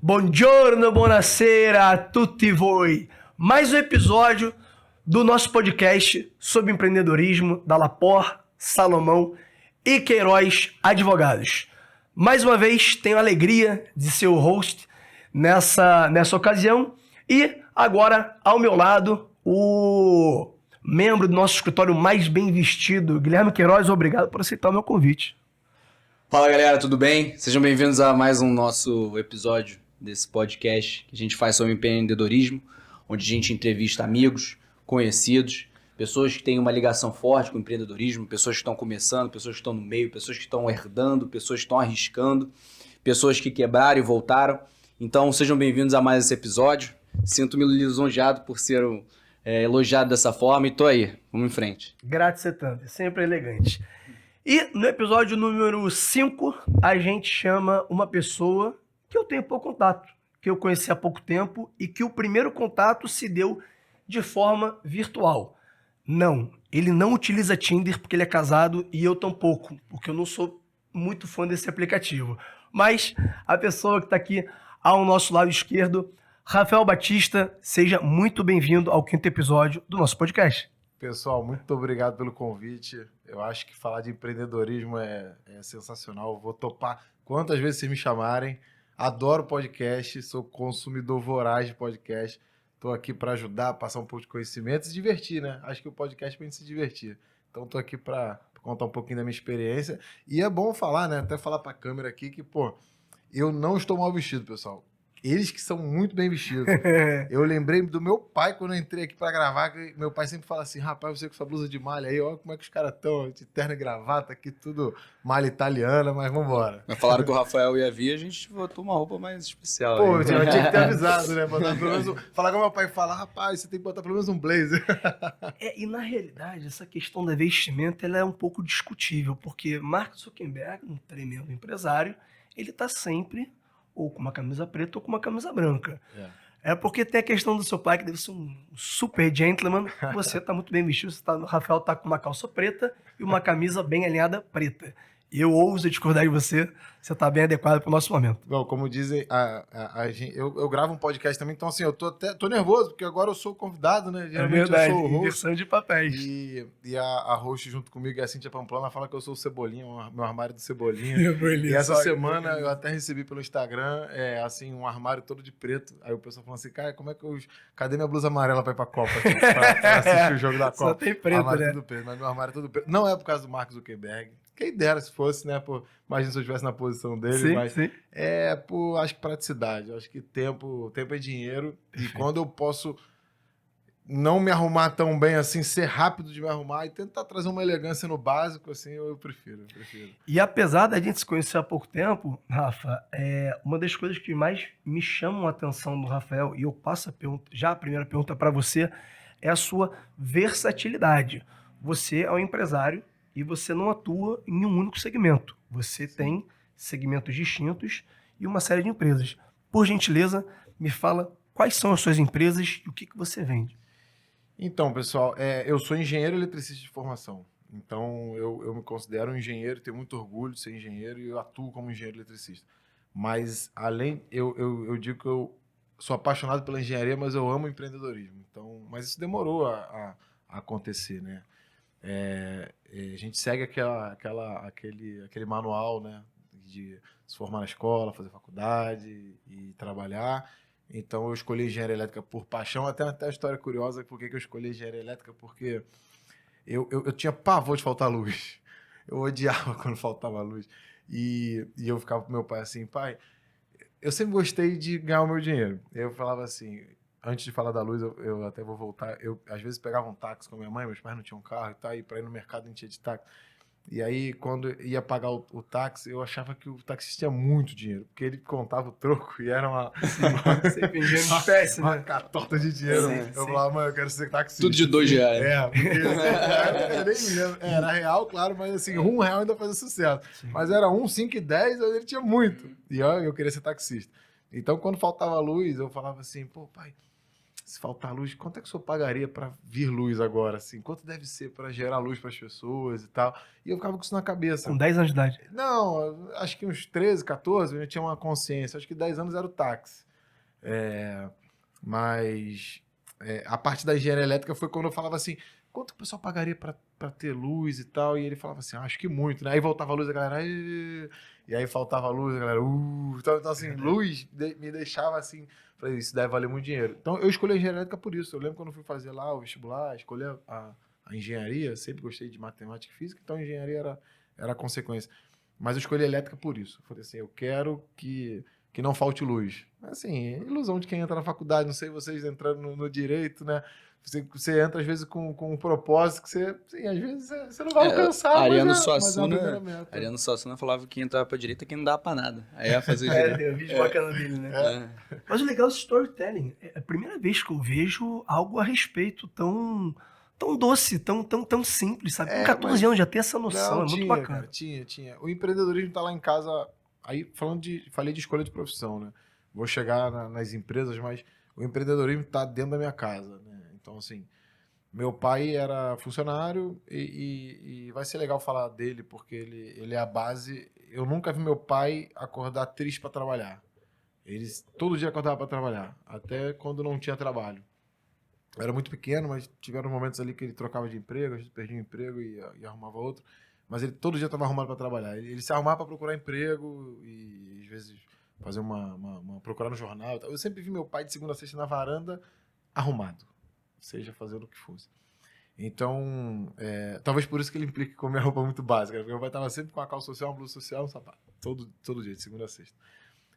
Buongiorno, buonasera a tutti voi. Mais um episódio do nosso podcast sobre empreendedorismo da Lapor, Salomão e Queiroz Advogados. Mais uma vez, tenho a alegria de ser o host nessa ocasião e agora, ao meu lado, o membro do nosso escritório mais bem vestido, Guilherme Queiroz. Obrigado por aceitar o meu convite. Fala galera, tudo bem? Sejam bem-vindos a mais um nosso episódio desse podcast que a gente faz sobre empreendedorismo, onde a gente entrevista amigos, conhecidos, pessoas que têm uma ligação forte com o empreendedorismo, pessoas que estão começando, pessoas que estão no meio, pessoas que estão herdando, pessoas que estão arriscando, pessoas que quebraram e voltaram. Então sejam bem-vindos a mais esse episódio. Sinto-me lisonjeado por ser elogiado dessa forma e tô aí, vamos em frente. Grazie tanto, sempre elegante. E no episódio número 5, a gente chama uma pessoa que eu tenho pouco contato, que eu conheci há pouco tempo e que o primeiro contato se deu de forma virtual. Não, ele não utiliza Tinder porque ele é casado e eu tampouco, porque eu não sou muito fã desse aplicativo. Mas a pessoa que está aqui ao nosso lado esquerdo, Rafael Batista, seja muito bem-vindo ao 5º episódio do nosso podcast. Pessoal, muito obrigado pelo convite. Eu acho que falar de empreendedorismo é sensacional. Eu vou topar quantas vezes vocês me chamarem. Adoro podcast, sou consumidor voraz de podcast. Estou aqui para ajudar, passar um pouco de conhecimento e se divertir, né? Acho que o podcast é para a gente se divertir. Então estou aqui para contar um pouquinho da minha experiência. E é bom falar, né? Até falar para a câmera aqui que, eu não estou mal vestido, pessoal. Eles que são muito bem vestidos. Eu lembrei do meu pai quando eu entrei aqui pra gravar, que meu pai sempre fala assim, rapaz, você com sua blusa de malha aí, olha como é que os caras estão, de terno e gravata, aqui tudo malha italiana, mas vambora. Mas falaram que o Rafael ia vir, a gente botou uma roupa mais especial. Pô, eu tinha que ter avisado, né? Botar pelo menos falar com meu pai e falar, rapaz, você tem que botar pelo menos um blazer. E na realidade, essa questão da vestimenta ela é um pouco discutível, porque Mark Zuckerberg, um tremendo empresário, ele tá sempre ou com uma camisa preta ou com uma camisa branca. É porque tem a questão do seu pai, que deve ser um super gentleman. Você tá muito bem vestido, o Rafael tá com uma calça preta e uma camisa bem alinhada preta. Eu ouso discordar de você, você tá bem adequado pro nosso momento. Bom, como dizem, eu gravo um podcast também, então assim, eu tô nervoso, porque agora eu sou o convidado, né? Geralmente verdade, eu sou o host. Inversão de papéis. E a host junto comigo, a Cíntia Pamplona, fala que eu sou o Cebolinha, meu armário do Cebolinha. E essa semana eu até recebi pelo Instagram, assim, um armário todo de preto. Aí o pessoal falou assim, cara, cadê minha blusa amarela pra ir pra Copa? Pra assistir o jogo da Copa. Só tem preto, né? Tudo preto, mas meu armário é todo preto. Não é por causa do Mark Zuckerberg. Quem dera se fosse, né? Imagina se eu estivesse na posição dele, sim, mas sim. acho que praticidade, acho que tempo é dinheiro. Perfeito. E quando eu posso não me arrumar tão bem assim, ser rápido de me arrumar e tentar trazer uma elegância no básico, assim, eu prefiro. E apesar da gente se conhecer há pouco tempo, Rafa, uma das coisas que mais me chamam a atenção do Rafael, e eu passo a primeira pergunta para você, é a sua versatilidade. Você é um empresário e você não atua em um único segmento. Você tem segmentos distintos e uma série de empresas. Por gentileza, me fala quais são as suas empresas e o que você vende. Então, pessoal, eu sou engenheiro eletricista de formação. Então, eu me considero um engenheiro, tenho muito orgulho de ser engenheiro e eu atuo como engenheiro eletricista. Mas, eu digo que eu sou apaixonado pela engenharia, mas eu amo empreendedorismo. Então, mas isso demorou a acontecer, né? A gente segue aquele manual, né, de se formar na escola, fazer faculdade e trabalhar. Então eu escolhi engenharia elétrica por paixão. Até uma história curiosa por que eu escolhi engenharia elétrica, porque eu tinha pavor de faltar luz. Eu odiava quando faltava luz. E eu ficava com meu pai assim, pai, eu sempre gostei de ganhar o meu dinheiro. Eu falava assim, antes de falar da luz, eu até vou voltar. Eu, às vezes, pegava um táxi com a minha mãe, meus pais não tinham carro e tal, e para ir no mercado a gente ia de táxi. E aí, quando ia pagar o táxi, eu achava que o taxista tinha muito dinheiro, porque ele contava o troco e era uma catota de dinheiro. Sim. Falava, mãe, eu quero ser taxista. Tudo de R$2. Porque eu nem me lembro. Era real, claro, mas assim, R$1 ainda fazia sucesso. Sim. Mas era 1, 5 e 10, ele tinha muito. E eu queria ser taxista. Então, quando faltava luz, eu falava assim, pô, pai, se faltar luz, quanto é que o senhor pagaria para vir luz agora, assim? Quanto deve ser para gerar luz para as pessoas e tal? E eu ficava com isso na cabeça. Com 10 anos de idade. Não, acho que uns 13, 14, eu já tinha uma consciência. Acho que 10 anos era o táxi. Mas a parte da engenharia elétrica foi quando eu falava assim, quanto que o pessoal pagaria para ter luz e tal? E ele falava assim, acho que muito, né? Aí voltava a luz, a galera... E aí faltava a luz, a galera... Então assim, luz me deixava assim... Falei, isso deve valer muito dinheiro. Então eu escolhi a engenharia elétrica por isso. Eu lembro quando eu fui fazer lá o vestibular, escolhi a engenharia, sempre gostei de matemática e física, então a engenharia era a consequência. Mas eu escolhi a elétrica por isso. Eu falei assim, eu quero que não falte luz. Assim, ilusão de quem entra na faculdade, não sei vocês entrando no direito, né? Você entra às vezes com um propósito que você, sim, às vezes você não vai alcançar, Ariano mas é uma Suassuna, primeira meta. Ariano Suassuna falava que entrava pra direita que não dava pra nada. Aí ia fazer É, direito. tem um vídeo bacana dele, né? Mas o legal é o storytelling. É a primeira vez que eu vejo algo a respeito tão doce, tão simples, sabe? Com 14 anos já tem essa noção, Não, é muito tinha, bacana. cara, tinha. O empreendedorismo tá lá em casa. Aí, falei de escolha de profissão, né? Vou chegar nas empresas, mas o empreendedorismo tá dentro da minha casa, né? Então, assim, meu pai era funcionário e vai ser legal falar dele, porque ele é a base. Eu nunca vi meu pai acordar triste para trabalhar. Ele todo dia acordava para trabalhar, até quando não tinha trabalho. Eu era muito pequeno, mas tiveram momentos ali que ele trocava de emprego, a gente perdia um emprego e arrumava outro. Mas ele todo dia estava arrumado para trabalhar. Ele se arrumava para procurar emprego e às vezes fazer procurar no jornal. Eu sempre vi meu pai de segunda a sexta na varanda arrumado, seja fazendo o que fosse. Então, talvez por isso que ele implique com a minha roupa muito básica. Porque meu pai estava sempre com a calça social, uma blusa social, um sapato. Todo dia, de segunda a sexta.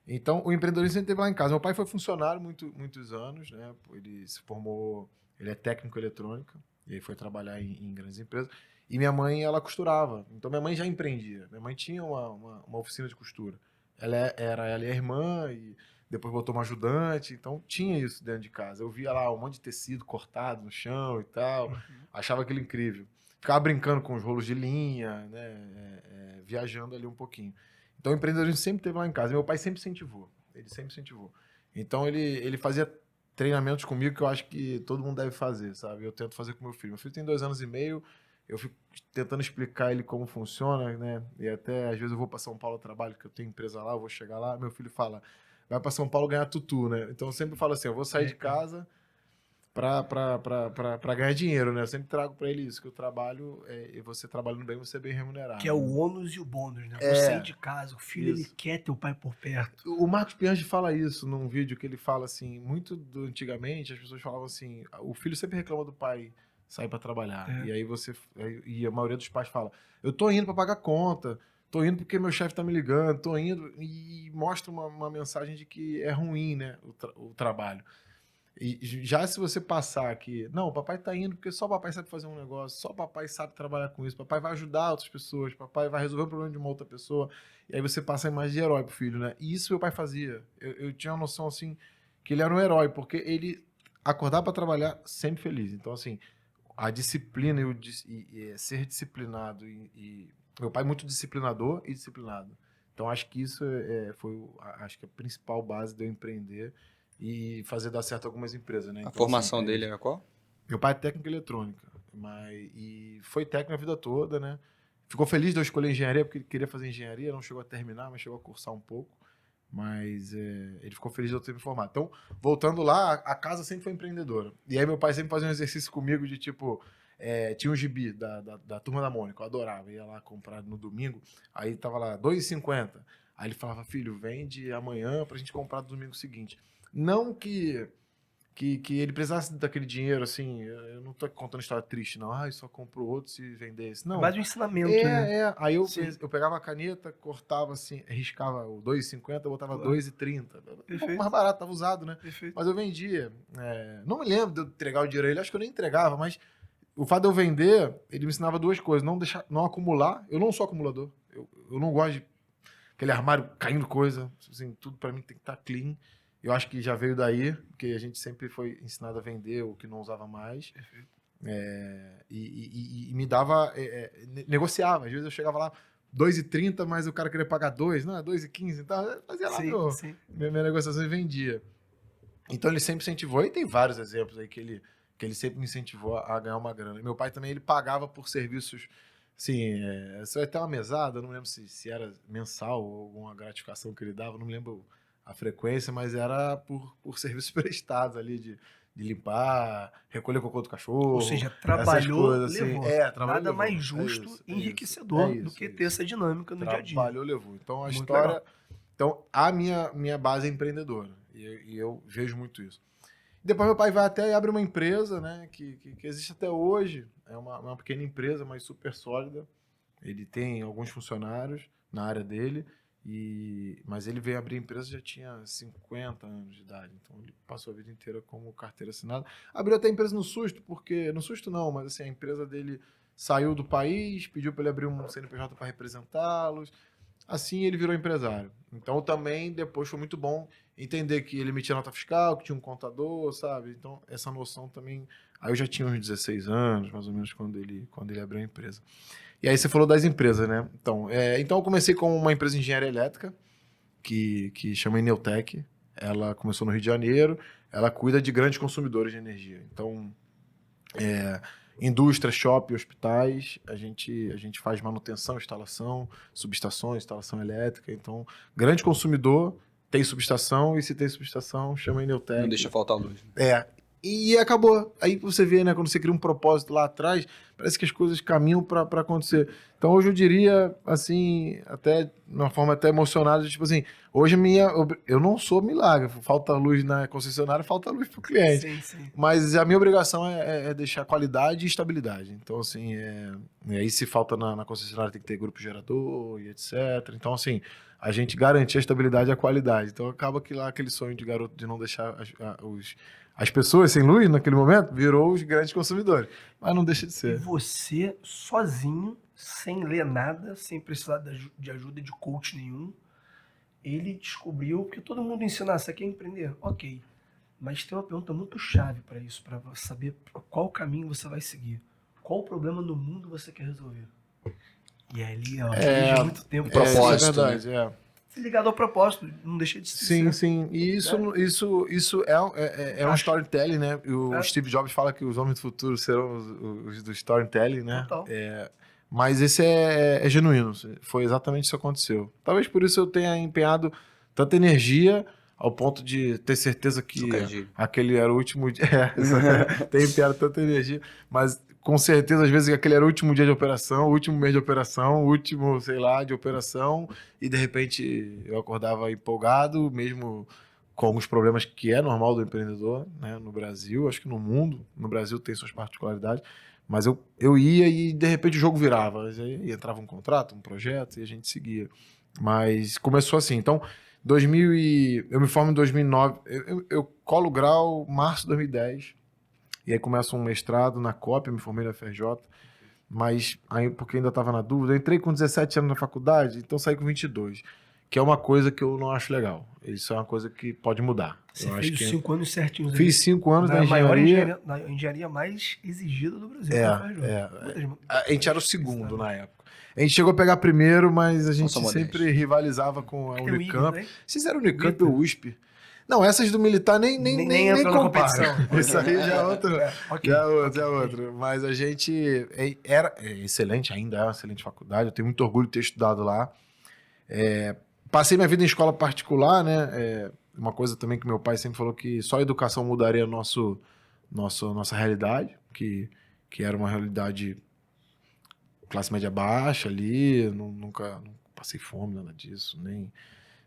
Então, o empreendedorismo sempre teve lá em casa. Meu pai foi funcionário muitos anos, né? Ele se formou, ele é técnico em eletrônica, e aí foi trabalhar em grandes empresas. E minha mãe, ela costurava. Então, minha mãe já empreendia. Minha mãe tinha uma oficina de costura. Ela e a irmã, e depois botou uma ajudante. Então, tinha isso dentro de casa. Eu via lá um monte de tecido cortado no chão e tal. Achava aquilo incrível. Ficava brincando com os rolos de linha, né? Viajando ali um pouquinho. Então, o empreendedorismo sempre teve lá em casa. Meu pai sempre incentivou. Ele sempre incentivou. Então, ele fazia treinamentos comigo que eu acho que todo mundo deve fazer, sabe? Eu tento fazer com meu filho. Meu filho tem 2 anos e meio. Eu fico tentando explicar ele como funciona, né? E até, às vezes, eu vou para São Paulo, trabalho, que eu tenho empresa lá, eu vou chegar lá, meu filho fala, vai para São Paulo ganhar tutu, né? Então, eu sempre falo assim, eu vou sair de casa para ganhar dinheiro, né? Eu sempre trago para ele isso, que o trabalho, e você trabalhando bem, você é bem remunerado. Que é o ônus e o bônus, né? Você ir de casa, o filho, ele quer ter o pai por perto. O Marcos Piangi fala isso num vídeo que ele fala assim, antigamente as pessoas falavam assim, o filho sempre reclama do pai sair para trabalhar. E aí a maioria dos pais fala, eu tô indo para pagar conta, tô indo porque meu chefe tá me ligando, tô indo, e mostra uma mensagem de que é ruim, né, o trabalho. E já se você passar aqui, não, o papai tá indo porque só o papai sabe fazer um negócio, só o papai sabe trabalhar com isso, o papai vai ajudar outras pessoas, o papai vai resolver o problema de uma outra pessoa, e aí você passa a imagem de herói pro filho, né? E isso meu pai fazia. Eu tinha uma noção, assim, que ele era um herói, porque ele acordava para trabalhar sempre feliz. Então, assim, a disciplina e ser disciplinado, e meu pai é muito disciplinador e disciplinado. Então, acho que isso foi acho que a principal base de eu empreender e fazer dar certo algumas empresas, né? A Então, formação assim, dele era qual? meu pai é técnico em eletrônica, e foi técnico a vida toda, né? Ficou feliz de eu escolher engenharia, porque ele queria fazer engenharia, não chegou a terminar, mas chegou a cursar um pouco. Mas ele ficou feliz de eu ter me formado. Então, voltando lá, a casa sempre foi empreendedora. E aí meu pai sempre fazia um exercício comigo de tipo... tinha um gibi da Turma da Mônica, eu adorava. Ia lá comprar no domingo, aí tava lá, R$2,50. Aí ele falava, filho, vende amanhã pra gente comprar no domingo seguinte. Não que ele precisasse daquele dinheiro, assim, eu não tô contando história triste, não. Só comprou outro se vendesse. Não. É mais um ensinamento, né? Aí eu pegava a caneta, cortava assim, riscava o R$2,50, botava R$2,30. Perfeito. Mais barato, tava usado, né? Perfeito. Mas eu vendia. Não me lembro de eu entregar o dinheiro a ele, acho que eu nem entregava, mas o fato de eu vender, ele me ensinava 2 coisas. Não acumular. Eu não sou acumulador. Eu não gosto de aquele armário caindo coisa. Assim, tudo pra mim tem que estar clean. Eu acho que já veio daí, porque a gente sempre foi ensinado a vender o que não usava mais. Perfeito. E me dava... negociava. Às vezes eu chegava lá, R$2,30, mas o cara queria pagar 2. Não, é R$2,15. Então eu fazia lá minha negociação e vendia. Então ele sempre incentivou, e tem vários exemplos aí que ele sempre me incentivou a ganhar uma grana. E meu pai também, ele pagava por serviços, assim, você vai ter uma mesada, eu não lembro se era mensal ou alguma gratificação que ele dava, não me lembro a frequência, mas era por serviços prestados ali, de limpar, recolher cocô do cachorro. Ou seja, essas trabalhou, coisas, assim. levou. Trabalhou, Nada levou. mais É justo isso, e é enriquecedor isso, do que é ter isso. essa dinâmica no dia a dia. Trabalhou, levou. Então a Muito história... legal. Então a minha base é empreendedora. E eu vejo muito isso. Depois meu pai vai até e abre uma empresa, né, que existe até hoje. É uma pequena empresa, mas super sólida. Ele tem alguns funcionários na área dele, mas ele veio abrir a empresa já tinha 50 anos de idade. Então ele passou a vida inteira como carteira assinada. Abriu até a empresa no susto, porque... No susto não, mas assim, a empresa dele saiu do país, pediu para ele abrir um CNPJ para representá-los. Assim ele virou empresário. Então também depois foi muito bom entender que ele emitia nota fiscal, que tinha um contador, sabe? Então essa noção também... Aí eu já tinha uns 16 anos, mais ou menos, quando ele abriu a empresa. E aí você falou das empresas, né? Então eu comecei com uma empresa de engenharia elétrica, que chama Eneutec. Ela começou no Rio de Janeiro. Ela cuida de grandes consumidores de energia. Então, indústria, shopping, hospitais, a gente faz manutenção, instalação, subestações, instalação elétrica. Então, grande consumidor, tem subestação, e se tem subestação, chama Eneutec. Não deixa faltar luz. Né? E acabou. Aí você vê, né, quando você cria um propósito lá atrás, parece que as coisas caminham para acontecer. Então hoje eu diria, assim, até de uma forma até emocionada, tipo assim, hoje eu não sou milagre, falta luz na concessionária, falta luz pro cliente. Sim, sim. Mas a minha obrigação é deixar qualidade e estabilidade. Então, assim, e aí se falta na concessionária tem que ter grupo gerador e etc. Então, assim, a gente garante a estabilidade e a qualidade. Então acaba que lá aquele sonho de garoto de não deixar as pessoas sem luz naquele momento virou os grandes consumidores. Mas não deixa de E ser. você, sozinho, sem ler nada, sem precisar de ajuda de coach nenhum, ele descobriu que todo mundo ensina, você quer empreender? Ok. Mas tem uma pergunta muito chave para isso, para saber qual caminho você vai seguir. Qual o problema no mundo você quer resolver? E ali, ó, desde muito tempo. propósito, Isso é verdade, Se ligado ao propósito, não deixa de ser. Sim, sim. E isso é um storytelling, né? O Steve Jobs fala que os homens do futuro serão os do storytelling, né? Total. Mas esse é genuíno. Foi exatamente isso que aconteceu. Talvez por isso eu tenha empenhado tanta energia ao ponto de ter certeza que aquele era o último dia. Tenho empenhado tanta energia, mas com certeza, às vezes, aquele era o último dia de operação, o último mês de operação, o último, sei lá, de operação, e de repente eu acordava empolgado, mesmo com alguns problemas que é normal do empreendedor, né, no Brasil, acho que no mundo, no Brasil tem suas particularidades, mas eu ia e de repente o jogo virava, aí entrava um contrato, um projeto, e a gente seguia. Mas começou assim, então, eu me formo em 2009, eu colo o grau março de 2010, e aí começa um mestrado na COP, eu me formei na FRJ, mas aí, porque ainda estava na dúvida, eu entrei com 17 anos na faculdade, então saí com 22, que é uma coisa que eu não acho legal. Isso é uma coisa que pode mudar. Você fez 5 anos certinhos. Fiz 5 anos na na engenharia. Na engenharia mais exigida do Brasil. A gente era o segundo na época. A gente chegou a pegar primeiro, mas a gente sempre rivalizava com a Unicamp. Vocês eram Unicamp ou USP? Não, essas do militar nem comparação. Isso aí já é outro. Já é outro. Mas a gente era excelente, ainda é uma excelente faculdade. Eu tenho muito orgulho de ter estudado lá. Passei minha vida em escola particular, né? Uma coisa também que meu pai sempre falou, que só a educação mudaria nossa realidade, que era uma realidade classe média baixa ali, nunca passei fome, nada disso,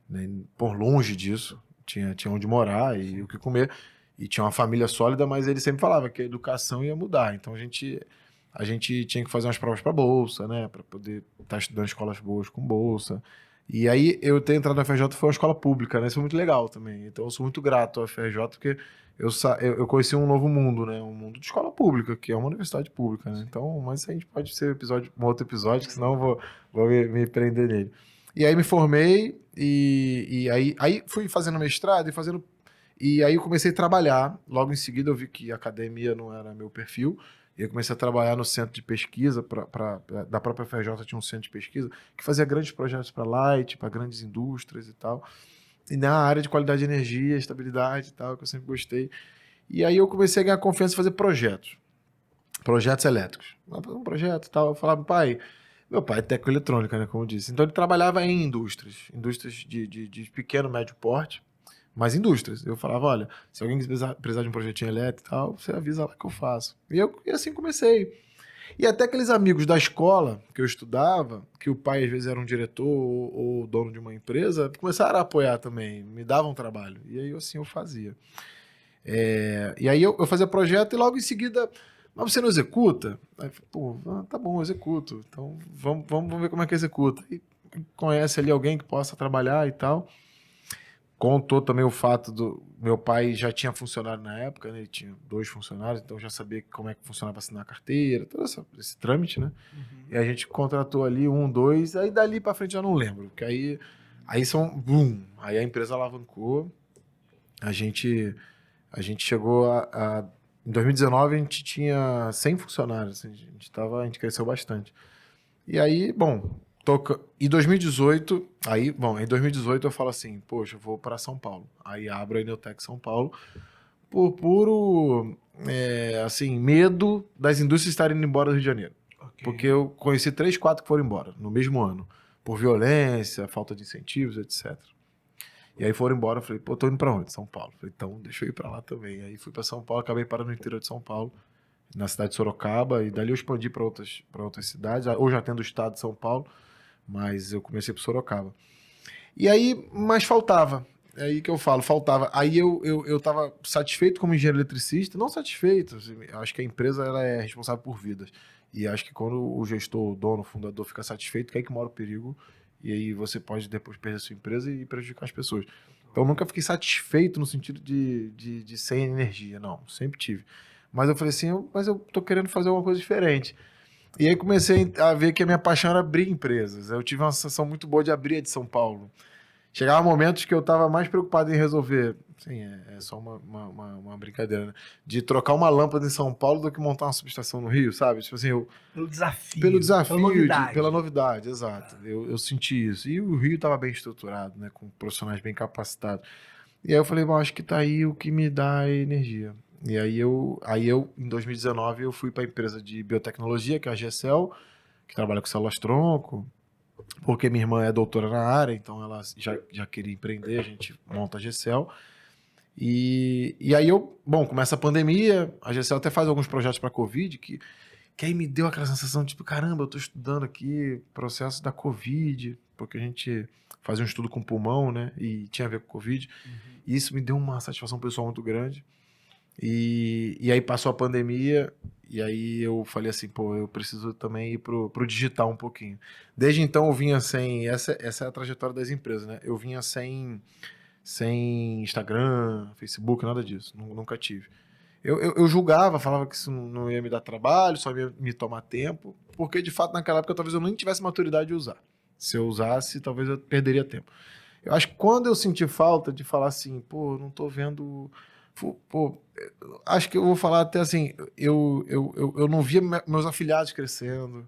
nem por longe disso. Tinha onde morar e o que comer. E tinha uma família sólida, mas ele sempre falava que a educação ia mudar. Então a gente tinha que fazer umas provas para bolsa, né? Para poder estar estudando em escolas boas com bolsa. E aí eu ter entrado na FRJ foi uma escola pública, né? Isso foi muito legal também. Então eu sou muito grato à FRJ, porque eu conheci um novo mundo, né? Um mundo de escola pública, que é uma universidade pública, né? Então, mas a gente pode ser um outro episódio, que senão eu vou me prender nele. E aí me formei e aí fui fazendo mestrado e aí eu comecei a trabalhar. Logo em seguida eu vi que a academia não era meu perfil. E eu comecei a trabalhar no centro de pesquisa, da própria FRJ tinha um centro de pesquisa, que fazia grandes projetos para Light, para grandes indústrias e tal. e na área de qualidade de energia, estabilidade e tal, que eu sempre gostei. E aí eu comecei a ganhar confiança e fazer projetos elétricos. Um projeto e tal, eu falava, meu pai é técnico eletrônica, né, como eu disse. Então ele trabalhava em indústrias de pequeno, médio porte, mas indústrias. Eu falava, olha, se alguém precisar de um projetinho elétrico e tal, você avisa lá que eu faço. E assim comecei. E até aqueles amigos da escola que eu estudava, que o pai às vezes era um diretor ou dono de uma empresa, começaram a apoiar também, me davam trabalho. E aí assim eu fazia. E aí eu fazia projeto e logo em seguida, mas você não executa? Aí, pô, tá bom, eu executo. Então vamos ver como é que executa. E conhece ali alguém que possa trabalhar e tal. Contou também o fato do meu pai já tinha funcionário na época, né? Ele tinha 2 funcionários, então já sabia como é que funcionava assinar a carteira, todo esse trâmite, né? E a gente contratou ali 1, 2, aí dali pra frente eu não lembro, porque aí são, boom, aí a empresa alavancou, a gente chegou em 2019 a gente tinha 100 funcionários, assim, a gente cresceu bastante. E aí, bom, em 2018, em 2018 eu falo assim, poxa, eu vou para São Paulo. Aí abro a Eneltec São Paulo por puro, assim, medo das indústrias estarem indo embora do Rio de Janeiro. Ok. Porque eu conheci 3, 4 que foram embora no mesmo ano, por violência, falta de incentivos, etc. E aí foram embora, eu falei, pô, tô indo pra onde? São Paulo. Falei, então deixa eu ir pra lá também. Aí fui pra São Paulo, acabei parando no interior de São Paulo, na cidade de Sorocaba, e dali eu expandi para outras cidades, ou já tendo o estado de São Paulo, mas eu comecei por Sorocaba. E aí, mas faltava. É aí que eu falo, faltava. Aí eu tava satisfeito como engenheiro eletricista, não satisfeito, assim, eu acho que a empresa ela é responsável por vidas. E acho que quando o gestor, o dono, o fundador fica satisfeito, que é aí que mora o perigo, e aí você pode depois perder a sua empresa e prejudicar as pessoas. Então eu nunca fiquei satisfeito no sentido de sem energia, não, sempre tive. Mas eu falei assim, mas eu tô querendo fazer alguma coisa diferente. E aí comecei a ver que a minha paixão era abrir empresas. Eu tive uma sensação muito boa de abrir a de São Paulo. Chegava momentos que eu estava mais preocupado em resolver, sim, é só uma brincadeira, né? De trocar uma lâmpada em São Paulo do que montar uma subestação no Rio, sabe? Tipo assim, Pelo desafio. pelo desafio, Pela novidade. pela novidade, exato. Eu senti isso. E o Rio estava bem estruturado, né? Com profissionais bem capacitados. E aí eu falei, bom, acho que tá aí o que me dá energia. E aí em 2019, eu fui para a empresa de biotecnologia, que é a GCL, que trabalha com células-tronco, porque minha irmã é doutora na área, então ela já queria empreender, a gente monta a GCL. E aí começa a pandemia, a GCL até faz alguns projetos para Covid, que aí me deu aquela sensação de, tipo, caramba, eu tô estudando aqui processo da Covid, porque a gente fazia um estudo com pulmão, né, e tinha a ver com Covid. E isso me deu uma satisfação pessoal muito grande. E aí passou a pandemia, e aí eu falei assim, pô, eu preciso também ir pro digital um pouquinho. Desde então eu vinha sem, essa é a trajetória das empresas, né? Eu vinha sem Instagram, Facebook, nada disso, nunca tive. Eu julgava, falava que isso não ia me dar trabalho, só ia me tomar tempo, porque de fato naquela época talvez eu nem tivesse maturidade de usar. Se eu usasse, talvez eu perderia tempo. Eu acho que quando eu senti falta de falar assim, pô, não tô vendo... Pô, acho que eu vou falar até assim, eu não via meus afiliados crescendo,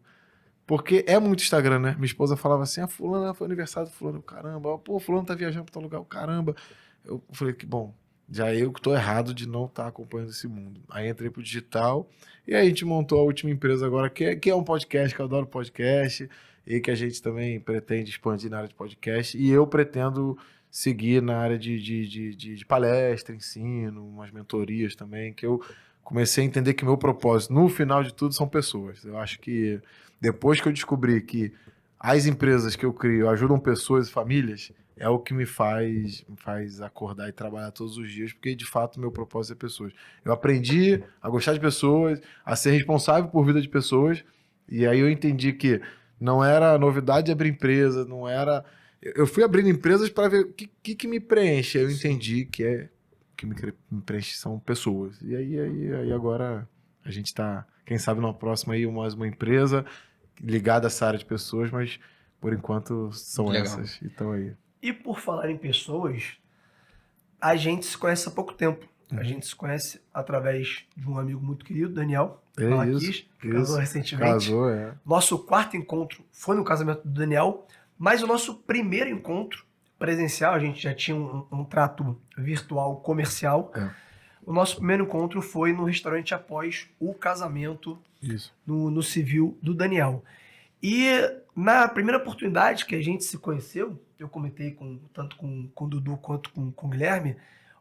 porque é muito Instagram, né? Minha esposa falava assim, fulana foi aniversário do fulano, caramba, pô, fulano tá viajando pra tal lugar, caramba. Eu falei que, bom, já eu que tô errado de não estar acompanhando esse mundo. Aí entrei pro digital, e aí a gente montou a última empresa agora, que é um podcast, que eu adoro podcast, e que a gente também pretende expandir na área de podcast, e eu pretendo seguir na área de palestra, ensino, umas mentorias também, que eu comecei a entender que meu propósito, no final de tudo, são pessoas. Eu acho que depois que eu descobri que as empresas que eu crio ajudam pessoas e famílias, é o que me faz acordar e trabalhar todos os dias, porque de fato meu propósito é pessoas. Eu aprendi a gostar de pessoas, a ser responsável por vida de pessoas, e aí eu entendi que não era novidade abrir empresa, não era... Eu fui abrindo empresas para ver o que me preenche. Eu entendi que me preenche são pessoas. E aí agora a gente está, quem sabe, na próxima aí mais uma empresa ligada a essa área de pessoas, mas por enquanto são Legal. essas. Então aí. E por falar em pessoas, a gente se conhece há pouco tempo. A gente se conhece através de um amigo muito querido, Daniel Malaquias, que casou recentemente. Casou, é. Nosso quarto encontro foi no casamento do Daniel, mas o nosso primeiro encontro presencial, a gente já tinha um trato virtual comercial. O nosso primeiro encontro foi no restaurante após o casamento Isso. no civil do Daniel. E na primeira oportunidade que a gente se conheceu, eu comentei tanto com o Dudu quanto com o Guilherme,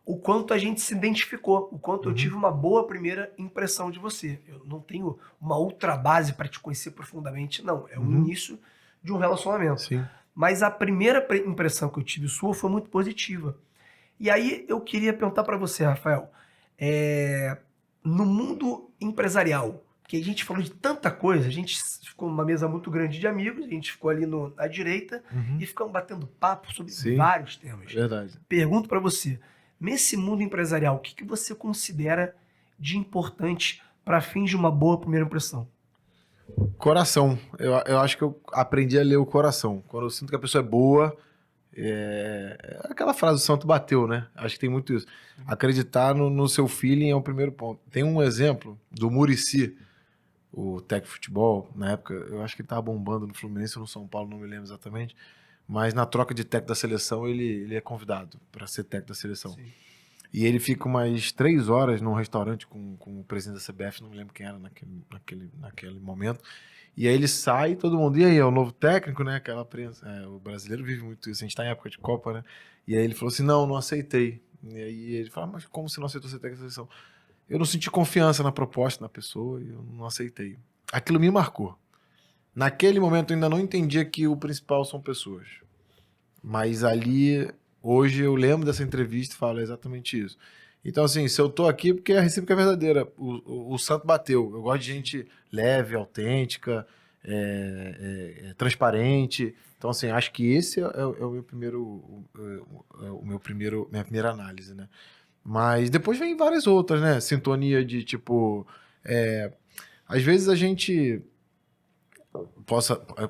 o quanto a gente se identificou, o quanto eu tive uma boa primeira impressão de você. Eu não tenho uma outra base para te conhecer profundamente, não. É o início de um relacionamento. Sim. Mas a primeira impressão que eu tive sua foi muito positiva. E aí eu queria perguntar para você, Rafael, no mundo empresarial, que a gente falou de tanta coisa, a gente ficou numa mesa muito grande de amigos, a gente ficou ali à direita e ficamos batendo papo sobre vários temas. Verdade. Pergunto para você, nesse mundo empresarial, o que você considera de importante para fins de uma boa primeira impressão? Coração. Eu acho que eu aprendi a ler o coração. Quando eu sinto que a pessoa é boa, aquela frase do santo bateu, né? Acho que tem muito isso. Acreditar no seu feeling é o primeiro ponto. Tem um exemplo do Muricy, o Tec Futebol, na época, eu acho que ele tava bombando no Fluminense ou no São Paulo, não me lembro exatamente, mas na troca de técnico da seleção, ele é convidado para ser técnico da seleção. Sim. E ele fica umas 3 horas num restaurante com o presidente da CBF, não me lembro quem era naquele momento, e aí ele sai, todo mundo, e aí, é o novo técnico, né, aquela prensa, o brasileiro vive muito isso, a gente tá em época de Copa, né, e aí ele falou assim, não aceitei, e aí ele fala, mas como você não aceitou ser técnico da seleção? Eu não senti confiança na proposta, na pessoa, e eu não aceitei. Aquilo me marcou. Naquele momento eu ainda não entendia que o principal são pessoas. Mas ali, hoje eu lembro dessa entrevista e falo exatamente isso. Então assim, se eu tô aqui, porque a recíproca é verdadeira. O santo bateu. Eu gosto de gente leve, autêntica, transparente. Então assim, acho que esse é o meu primeiro, minha primeira análise, né? Mas depois vem várias outras, né? Sintonia de tipo... às vezes a gente...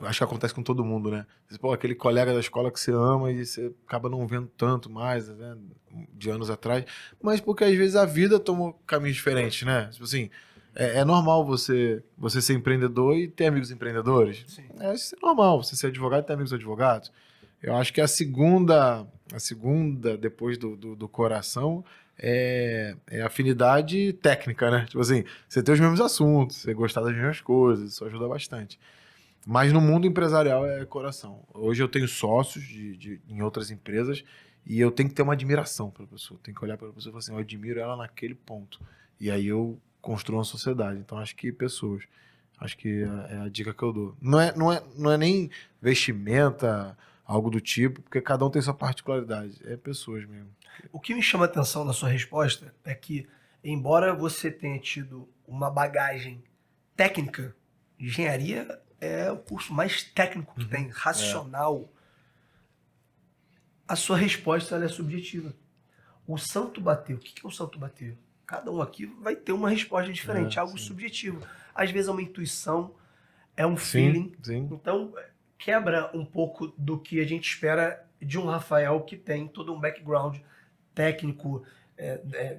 acho que acontece com todo mundo, né? Pô, aquele colega da escola que você ama e você acaba não vendo tanto mais, né? De anos atrás. Mas porque às vezes a vida tomou caminhos diferentes, né? Tipo assim, é normal você ser empreendedor e ter amigos empreendedores. Sim. Isso é normal. Você ser advogado e ter amigos advogados. Eu acho que a segunda depois do coração, é afinidade técnica, né? Tipo assim, você ter os mesmos assuntos, você gostar das mesmas coisas, isso ajuda bastante. Mas no mundo empresarial é coração. Hoje eu tenho sócios em outras empresas e eu tenho que ter uma admiração pela pessoa. Tenho que olhar para a pessoa e falar assim, eu admiro ela naquele ponto. E aí eu construo uma sociedade. Então acho que pessoas. Acho que é a dica que eu dou. Não é nem vestimenta, algo do tipo, porque cada um tem sua particularidade. É pessoas mesmo. O que me chama a atenção na sua resposta é que, embora você tenha tido uma bagagem técnica, engenharia é o curso mais técnico que tem, racional. A sua resposta ela é subjetiva. O santo bateu. O que é o santo bateu? Cada um aqui vai ter uma resposta diferente, algo subjetivo. Às vezes é uma intuição, é um feeling. Sim. Então, quebra um pouco do que a gente espera de um Rafael que tem todo um background técnico,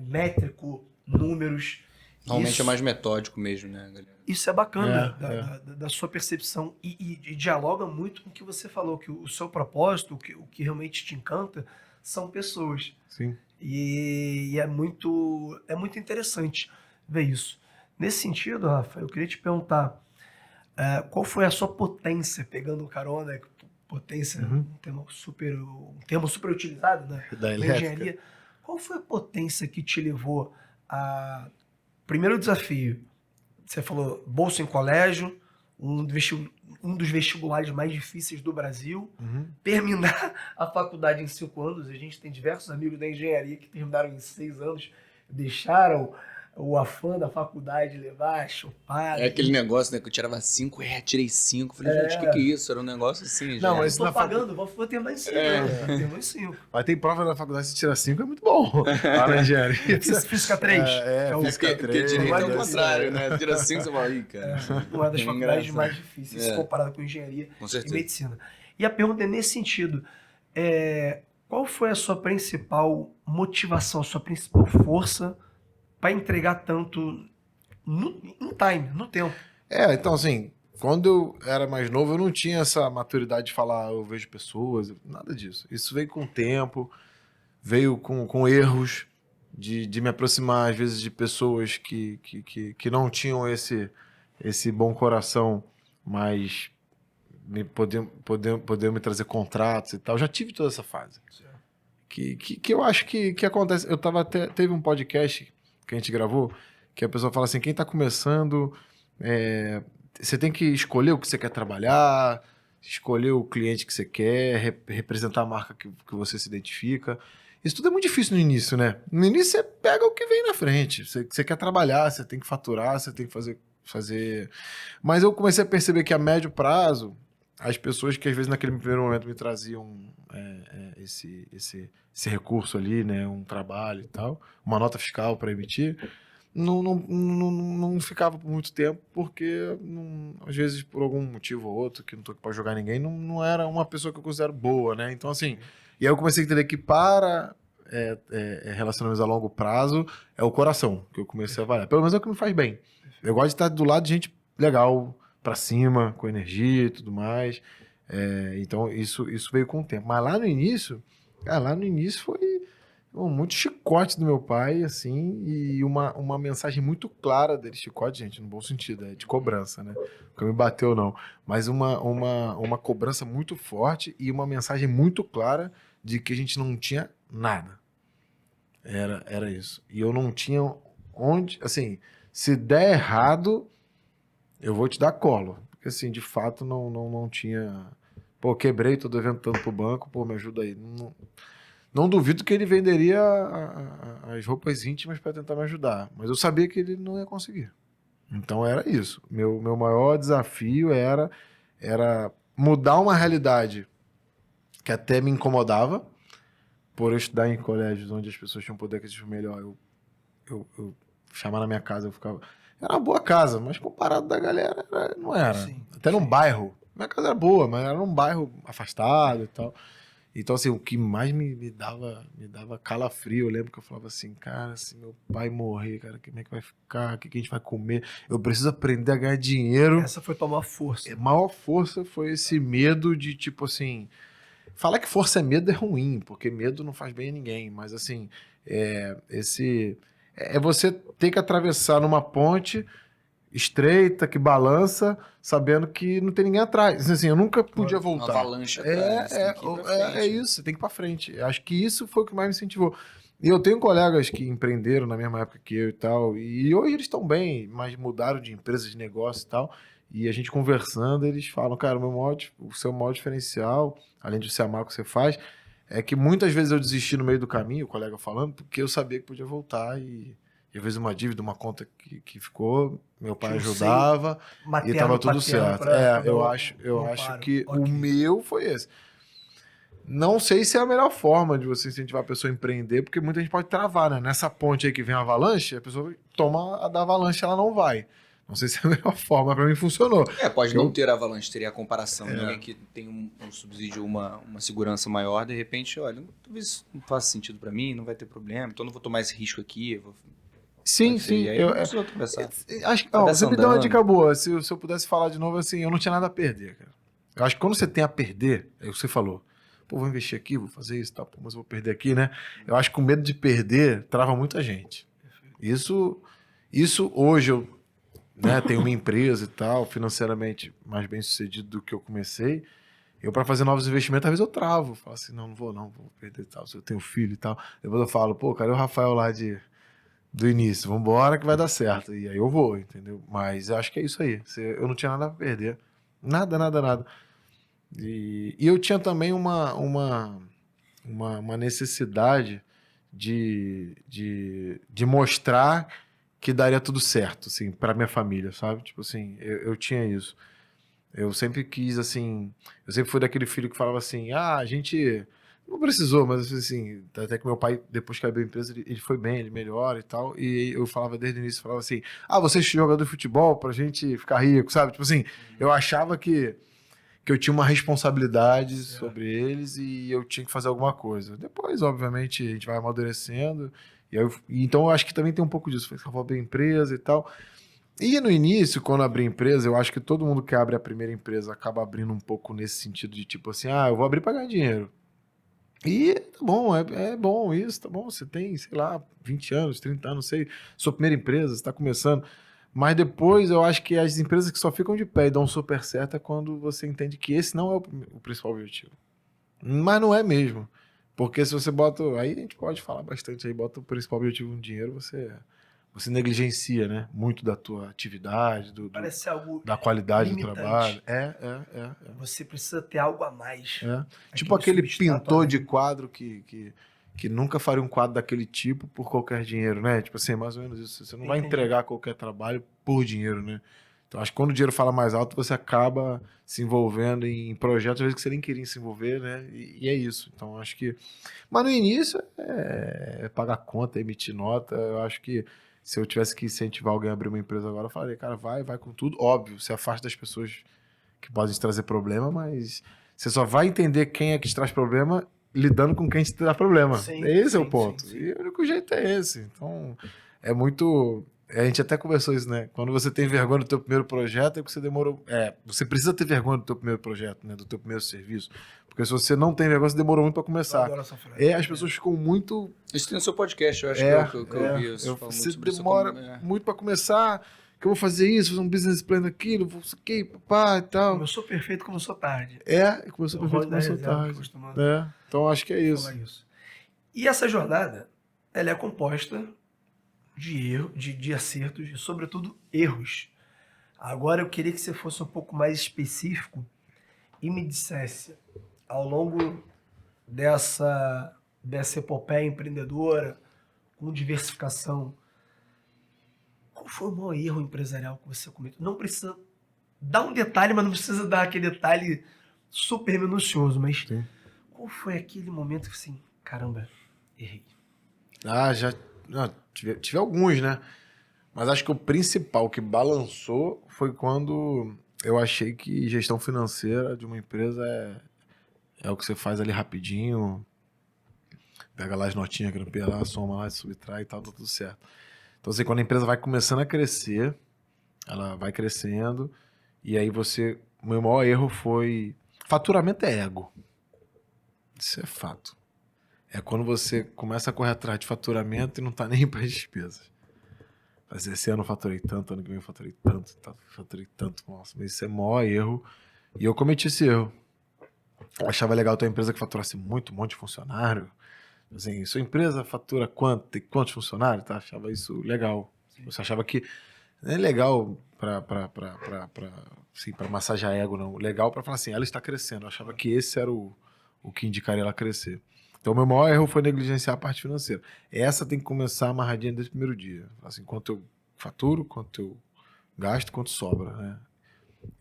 métrico, números. Normalmente é mais metódico mesmo, né, galera? Isso é bacana da sua percepção e dialoga muito com o que você falou, que o seu propósito, o que realmente te encanta, são pessoas. Sim. E é muito interessante ver isso. Nesse sentido, Rafa, eu queria te perguntar, qual foi a sua potência, pegando carona, potência, um termo super utilizado, né, Da na elétrica. engenharia. Qual foi a potência que te levou a... Primeiro desafio, você falou bolsa em colégio, um dos vestibulares mais difíceis do Brasil, terminar a faculdade em 5 anos. A gente tem diversos amigos da engenharia que terminaram em 6 anos, deixaram o afã da faculdade levar a chupada. É aquele negócio, né, que eu tirava 5, tirei 5. Falei, gente, o que é isso? Era um negócio assim, Não, já. mas Estou pagando, vou terminar em 5. Terminou em 5. Mas tem prova na faculdade, se tira 5 é muito bom. Lá na engenharia. Física 3. Física Porque 3. direito é o mais contrário, né? Tira 5, você fala, ih, cara. Uma das É faculdades engraçado. mais difíceis comparada com engenharia Com e certeza. medicina. E a pergunta é nesse sentido. Qual foi a sua principal motivação, a sua principal força para entregar tanto no tempo? Então assim, quando eu era mais novo, eu não tinha essa maturidade de falar, eu vejo pessoas, nada disso. Isso veio com o tempo, veio com erros, de me aproximar, às vezes, de pessoas que não tinham esse bom coração, mas poder me trazer contratos e tal. Eu já tive toda essa fase. Que eu acho que acontece. Teve um podcast que a gente gravou, que a pessoa fala assim, quem tá começando, você tem que escolher o que você quer trabalhar, escolher o cliente que você quer, representar a marca que você se identifica. Isso tudo é muito difícil no início, né? No início você pega o que vem na frente. Você quer trabalhar, você tem que faturar, você tem que fazer... Mas eu comecei a perceber que a médio prazo, as pessoas que às vezes naquele primeiro momento me traziam esse recurso ali, né? Um trabalho e tal, uma nota fiscal para emitir, não ficava por muito tempo, porque às vezes por algum motivo ou outro, que não tô aqui pra jogar ninguém, não era uma pessoa que eu considero boa, né? Então assim, e aí eu comecei a entender que para relacionamentos a longo prazo é o coração que eu comecei a avaliar. Pelo menos é o que me faz bem. Eu gosto de estar do lado de gente legal, pra cima, com energia e tudo mais. Então isso veio com o tempo. Mas lá no início foi muito chicote do meu pai, assim, e uma mensagem muito clara dele. Chicote, gente, no bom sentido, de cobrança, né? Nunca me bateu, não. Mas uma cobrança muito forte e uma mensagem muito clara de que a gente não tinha nada. Era isso. E eu não tinha onde... Assim, se der errado, eu vou te dar colo. Porque, assim, de fato, não tinha... Pô, quebrei, tô devendo tanto pro banco, pô, me ajuda aí. Não duvido que ele venderia as roupas íntimas para tentar me ajudar. Mas eu sabia que ele não ia conseguir. Então era isso. Meu maior desafio era mudar uma realidade que até me incomodava, por eu estudar em colégios onde as pessoas tinham poder aquisitivo melhor. Eu chamar na minha casa, eu ficava... Era uma boa casa, mas comparado da galera, não era. Sim, até num bairro. Minha casa era boa, mas era num bairro afastado e tal. Então, assim, o que mais me dava calafrio, eu lembro que eu falava assim, cara, se meu pai morrer, cara, como é que vai ficar? O que a gente vai comer? Eu preciso aprender a ganhar dinheiro. Essa foi tua maior força. A maior força foi esse medo de, tipo assim... Falar que força é medo é ruim, porque medo não faz bem a ninguém. Mas, assim, você ter que atravessar numa ponte estreita, que balança, sabendo que não tem ninguém atrás. Assim, eu nunca podia voltar. Uma avalanche atrás, tem que ir pra frente. Isso, você tem que ir pra frente. Acho que isso foi o que mais me incentivou. E eu tenho colegas que empreenderam na mesma época que eu e tal, e hoje eles estão bem, mas mudaram de empresa, de negócio e tal, e a gente conversando, eles falam, cara, o seu maior diferencial, além de você amar o que você faz, é que muitas vezes eu desisti no meio do caminho, o colega falando, porque eu sabia que podia voltar e às vezes uma dívida, uma conta que ficou, meu pai ajudava e tava tudo certo. Eu acho que o meu foi esse. Não sei se é a melhor forma de você incentivar a pessoa a empreender, porque muita gente pode travar, né? Nessa ponte aí que vem a avalanche, a pessoa toma a da avalanche, ela não vai. Não sei se é a melhor forma, pra mim funcionou. Pode não ter avalanche, teria a comparação. Alguém que tem um subsídio, uma segurança maior, de repente, olha, talvez não faça sentido pra mim, não vai ter problema, então não vou tomar esse risco aqui. Sim. Você me deu uma dica boa. Se eu pudesse falar de novo, assim, eu não tinha nada a perder, cara. Eu acho que quando você tem a perder, é o que você falou. Pô, vou investir aqui, vou fazer isso e tal, pô, mas eu vou perder aqui, né? Eu acho que o medo de perder trava muita gente. Isso hoje eu tenho uma empresa e tal, financeiramente mais bem sucedido do que eu comecei. Eu, para fazer novos investimentos, às vezes eu travo. Falo assim, não vou perder e tal. Se eu tenho filho e tal. Depois eu falo, pô, cadê o Rafael lá do início? Vambora que vai dar certo. E aí eu vou, entendeu? Mas eu acho que é isso aí. Eu não tinha nada a perder. Nada. E eu tinha também uma necessidade de mostrar que daria tudo certo, assim, pra minha família, sabe? Tipo assim, eu tinha isso. Eu sempre quis, assim... Eu sempre fui daquele filho que falava assim, a gente... Não precisou, mas assim, até que meu pai, depois que abriu a empresa, ele foi bem, ele melhora e tal. E eu falava desde o início, falava assim, você é jogador de futebol pra gente ficar rico, sabe? Tipo assim, eu achava que eu tinha uma responsabilidade sobre eles e eu tinha que fazer alguma coisa. Depois, obviamente, a gente vai amadurecendo. Então eu acho que também tem um pouco disso. Eu vou abrir a empresa e tal. E no início, quando abri empresa, eu acho que todo mundo que abre a primeira empresa acaba abrindo um pouco nesse sentido de tipo assim, eu vou abrir pra ganhar dinheiro. E tá bom, é bom isso, tá bom, você tem, sei lá, 20 anos, 30 anos, não sei, sua primeira empresa, você tá começando. Mas depois eu acho que as empresas que só ficam de pé e dão super certo é quando você entende que esse não é o principal objetivo. Mas não é mesmo. Porque se você bota. Aí a gente pode falar bastante aí, bota o principal objetivo no dinheiro, você negligencia, né? Muito da tua atividade, Parece algo da qualidade do limitante. trabalho. Você precisa ter algo a mais. Tipo aquele substrato pintor além. de quadro que nunca faria um quadro daquele tipo por qualquer dinheiro, né? Tipo assim, mais ou menos isso. Você não vai Entendi. entregar qualquer trabalho por dinheiro, né? Então acho que quando o dinheiro fala mais alto, você acaba se envolvendo em projetos, às vezes que você nem queria se envolver, né? E é isso. Então acho que. Mas no início é pagar conta, emitir nota. Eu acho que se eu tivesse que incentivar alguém a abrir uma empresa agora, eu falaria, cara, vai com tudo. Óbvio, se afasta das pessoas que podem te trazer problema, mas você só vai entender quem é que te traz problema lidando com quem te traz problema. Sim, Esse é o sim, ponto. sim, sim. E o único jeito é esse. Então, é muito. A gente até conversou isso, né? Quando você tem vergonha do teu primeiro projeto, é porque você demorou. Você precisa ter vergonha do teu primeiro projeto, né? Do teu primeiro serviço. Porque se você não tem vergonha, você demorou muito para Eu começar. adoro essa frase. As pessoas ficam muito. Isso tem no seu podcast, eu acho que eu vi. Você fala Você muito sobre isso. demora muito para começar. Que eu vou fazer isso, fazer um business plan daquilo, vou sei o que, papá e tal. Começou perfeito, começou tarde. Começou É o perfeito, Rony da começou reserva que tarde. costuma Então acho que é falar isso. isso. E essa jornada, ela é composta de erros, de acertos e, sobretudo, erros. Agora eu queria que você fosse um pouco mais específico e me dissesse, ao longo dessa epopeia empreendedora, com diversificação, qual foi o maior erro empresarial que você cometeu? Não precisa dar um detalhe, mas não precisa dar aquele detalhe super minucioso, mas Sim. qual foi aquele momento que assim, caramba, errei? Tive alguns, né? Mas acho que o principal que balançou foi quando eu achei que gestão financeira de uma empresa é o que você faz ali rapidinho, pega lá as notinhas, grampeia lá, soma lá, subtrai e tal, tá tudo certo. Então, assim, quando a empresa vai começando a crescer, ela vai crescendo, e aí o meu maior erro foi... Faturamento é ego. Isso é fato. É quando você começa a correr atrás de faturamento e não tá nem para as despesas. Mas esse ano eu faturei tanto, ano que vem eu faturei tanto. Nossa, mas isso é o maior erro. E eu cometi esse erro. Eu achava legal ter uma empresa que faturasse muito, um monte de funcionário. Assim, sua empresa fatura quanto? Tem quantos funcionários? Tá? Achava isso legal. Você achava que não é legal para massagear ego, não. Legal para falar assim, ela está crescendo. Eu achava que esse era o que indicaria ela crescer. Então, o meu maior erro foi negligenciar a parte financeira. Essa tem que começar amarradinha desde o primeiro dia. Assim, quanto eu faturo, quanto eu gasto, quanto sobra, né?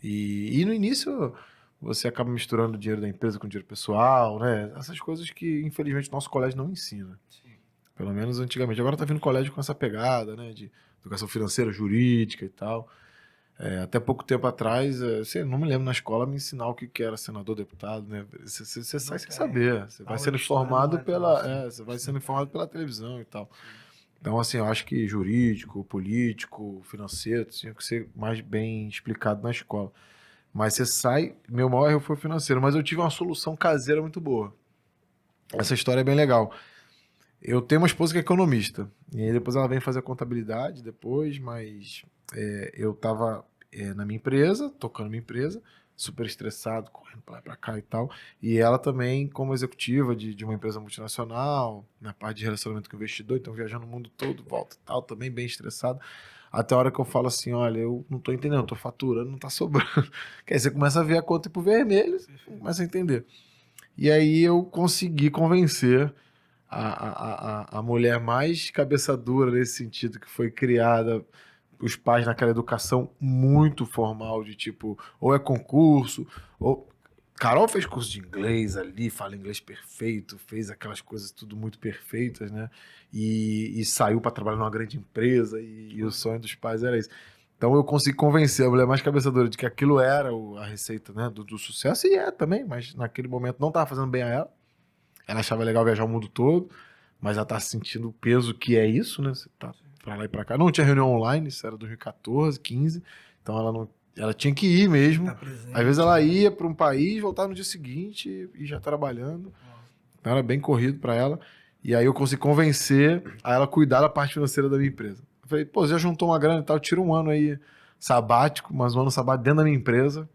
E no início, você acaba misturando o dinheiro da empresa com o dinheiro pessoal, né? Essas coisas que, infelizmente, nosso colégio não ensina. Sim. Pelo menos antigamente. Agora tá vindo colégio com essa pegada, né? De educação financeira, jurídica e tal. Até pouco tempo atrás, não me lembro na escola me ensinar o que era senador, deputado, né? Você sai sem saber. Você vai sendo informado você vai sendo informado pela televisão e tal. Então, assim, eu acho que jurídico, político, financeiro, tinha que ser mais bem explicado na escola. Mas você sai... Meu maior erro foi financeiro, mas eu tive uma solução caseira muito boa. Essa história é bem legal. Eu tenho uma esposa que é economista. E aí depois ela vem fazer a contabilidade depois, mas eu tava na minha empresa, tocando minha empresa, super estressado, correndo pra lá e pra cá e tal. E ela também como executiva de uma empresa multinacional, na parte de relacionamento com o investidor, então viajando o mundo todo, volta e tal, também bem estressado. Até a hora que eu falo assim, olha, eu não tô entendendo, eu tô faturando, não tá sobrando. Quer dizer, você começa a ver a conta ir pro vermelho, você começa a entender. E aí eu consegui convencer a mulher mais cabeça dura nesse sentido, que foi criada, os pais naquela educação muito formal, de tipo, ou é concurso, ou... Carol fez curso de inglês ali, fala inglês perfeito, fez aquelas coisas tudo muito perfeitas, né? E saiu para trabalhar numa grande empresa, e o sonho dos pais era isso. Então eu consegui convencer a mulher mais cabeça dura de que aquilo era a receita, né, do sucesso, e também, mas naquele momento não estava fazendo bem a ela. Ela achava legal viajar o mundo todo, mas ela tá sentindo o peso que é isso, né? Você tá pra lá e pra cá. Não tinha reunião online, isso era 2014, 15. Então ela tinha que ir mesmo. Tá presente. Às vezes ela ia para um país, voltava no dia seguinte e já trabalhando. Então era bem corrido para ela. E aí eu consegui convencer a ela cuidar da parte financeira da minha empresa. Eu falei, pô, você já juntou uma grana e tal, tira um ano aí sabático, mas um ano sabático dentro da minha empresa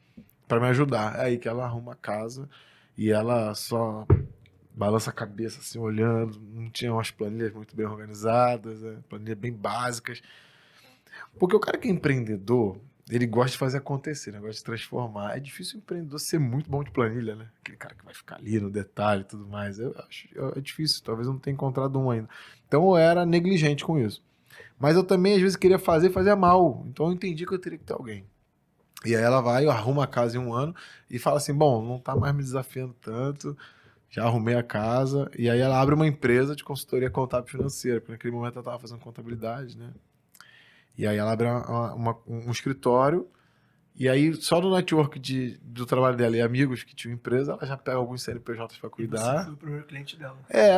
para me ajudar. É aí que ela arruma a casa e ela só balança a cabeça assim, olhando. Não tinha umas planilhas muito bem organizadas, né? Planilhas bem básicas. Porque o cara que é empreendedor, ele gosta de fazer acontecer, né? Gosta de transformar. É difícil o empreendedor ser muito bom de planilha, né? Aquele cara que vai ficar ali no detalhe e tudo mais. Eu acho é difícil, talvez eu não tenha encontrado um ainda. Então eu era negligente com isso. Mas eu também, às vezes, queria fazia mal. Então eu entendi que eu teria que ter alguém. E aí ela vai, arruma a casa em um ano e fala assim, bom, não tá mais me desafiando tanto, já arrumei a casa. E aí ela abre uma empresa de consultoria contábil financeira, porque naquele momento ela tava fazendo contabilidade, né? E aí ela abre um escritório, e aí só no network do trabalho dela e amigos que tinham empresa, ela já pega alguns CNPJs para Você cuidar. foi o primeiro cliente dela.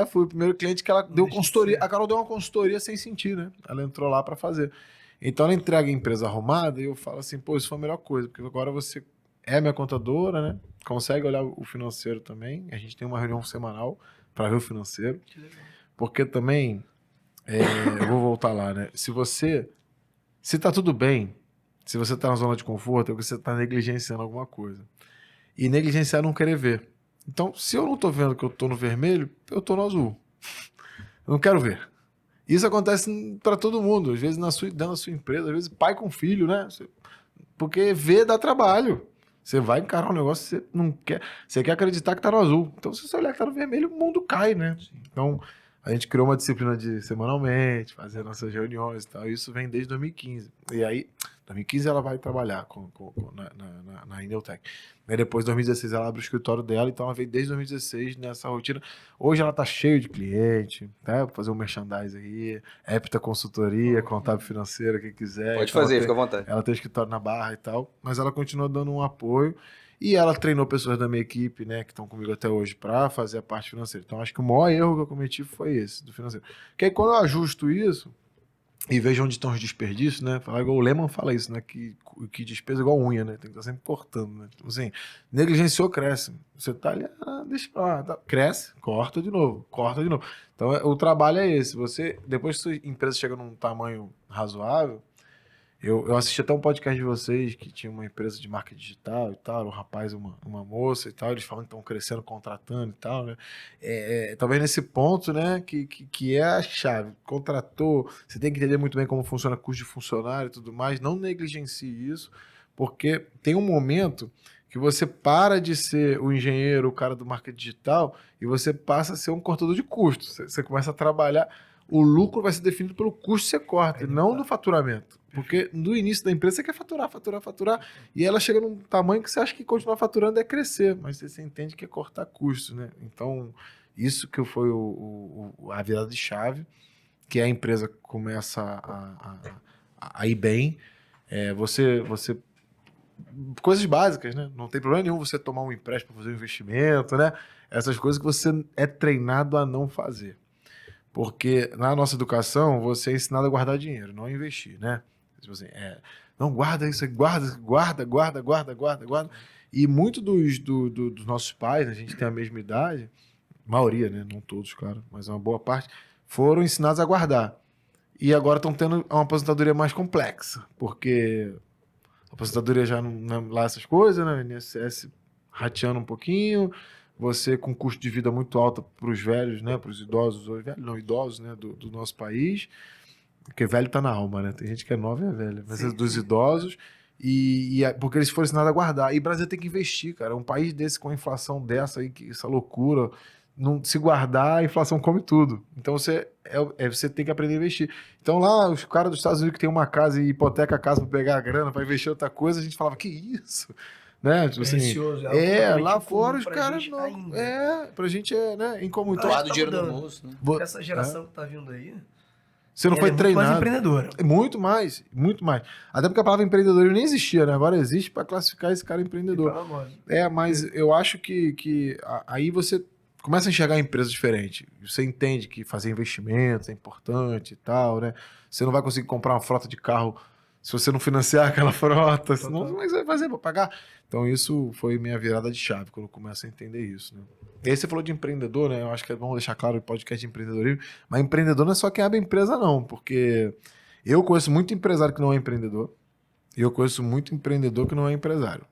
Fui o primeiro cliente que ela deu deixa de consultoria. ser. A Carol deu uma consultoria sem sentir, né? Ela entrou lá para fazer. Então ela entrega a empresa arrumada e eu falo assim, pô, isso foi a melhor coisa, porque agora você é minha contadora, né? Consegue olhar o financeiro também. A gente tem uma reunião semanal para ver o financeiro. Que legal. Porque também, eu vou voltar lá, né? Se tá tudo bem, se você tá na zona de conforto, é porque você tá negligenciando alguma coisa. E negligenciar é não querer ver. Então, se eu não tô vendo que eu tô no vermelho, eu tô no azul. Eu não quero ver. Isso acontece para todo mundo. Às vezes dentro da sua empresa, às vezes pai com filho, né? Porque ver dá trabalho. Você vai encarar um negócio que você não quer. Você quer acreditar que tá no azul. Então, se você olhar que tá no vermelho, o mundo cai, né? Então, a gente criou uma disciplina de semanalmente, fazer nossas reuniões e tal. Isso vem desde 2015. E aí, 2015 ela vai trabalhar na Ineltec. Aí depois, em 2016, ela abre o escritório dela. Então, ela veio desde 2016 nessa rotina. Hoje ela tá cheia de cliente, né? Pra fazer um merchandising aí. Épita Consultoria, contábil financeira, quem quiser. Pode Então, fazer, ela fica à vontade. ela tem escritório na Barra e tal. Mas ela continua dando um apoio. E ela treinou pessoas da minha equipe, né, que estão comigo até hoje, para fazer a parte financeira. Então, acho que o maior erro que eu cometi foi esse, do financeiro. Porque aí, quando eu ajusto isso e vejo onde estão os desperdícios, né, falar igual o Lehman fala isso, né, que despesa é igual unha, né, tem que estar sempre cortando, né. Tipo assim, negligenciou, cresce. Você tá ali, deixa pra lá, tá, cresce, corta de novo. Então, o trabalho é esse. Depois que sua empresa chega num tamanho razoável, eu assisti até um podcast de vocês que tinha uma empresa de marketing digital e tal, um rapaz e uma moça e tal, eles falam que estão crescendo, contratando e tal, né? Talvez nesse ponto, né, que é a chave. Contratou, você tem que entender muito bem como funciona custo de funcionário e tudo mais, não negligencie isso, porque tem um momento que você para de ser o engenheiro, o cara do marketing digital, e você passa a ser um cortador de custos. Você começa a trabalhar, o lucro vai ser definido pelo custo que você corta, e não do faturamento. Porque no início da empresa você quer faturar, e ela chega num tamanho que você acha que continuar faturando é crescer, mas você entende que é cortar custos, né? Então, isso que foi a virada de chave, que a empresa começa a ir bem. Você coisas básicas, né? Não tem problema nenhum você tomar um empréstimo para fazer um investimento, né? Essas coisas que você é treinado a não fazer. Porque na nossa educação, você é ensinado a guardar dinheiro, não a investir, né? Tipo assim, não, guarda isso, guarda. E muito dos nossos pais, a gente tem a mesma idade, maioria, né? Não todos, claro, mas uma boa parte, foram ensinados a guardar. E agora estão tendo uma aposentadoria mais complexa, porque a aposentadoria já não é lá essas coisas, né? O INSS rateando um pouquinho, você com custo de vida muito alto para os velhos, né? Para os idosos, idosos, né? Do nosso país, porque velho tá na alma, né? Tem gente que é nova e é velha, mas é dos idosos, porque eles foram ensinados a guardar. E o Brasil tem que investir, cara. Um país desse com a inflação dessa aí, essa loucura, não se guardar, a inflação come tudo. Então você tem que aprender a investir. Então lá, os caras dos Estados Unidos que tem uma casa e hipoteca a casa para pegar a grana, para investir em outra coisa, a gente falava, que isso? Né? Tipo assim, lá fora os caras não. Pra gente né? Incomum. Então, guarda o dinheiro no bolso, né? Essa geração que tá vindo aí. Você não foi treinado. Muito mais empreendedora. Muito mais. Até porque a palavra empreendedor nem existia, né? Agora existe para classificar esse cara empreendedor. Mas eu acho que aí você começa a enxergar a empresa diferente. Você entende que fazer investimentos é importante e tal, né? Você não vai conseguir comprar uma frota de carro se você não financiar aquela frota, senão como é que você vai fazer para pagar? Então isso foi minha virada de chave, quando eu começo a entender isso, né? E aí você falou de empreendedor, né? Eu acho que é bom deixar claro o podcast de empreendedorismo, mas empreendedor não é só quem abre empresa não, porque eu conheço muito empresário que não é empreendedor, e eu conheço muito empreendedor que não é empresário.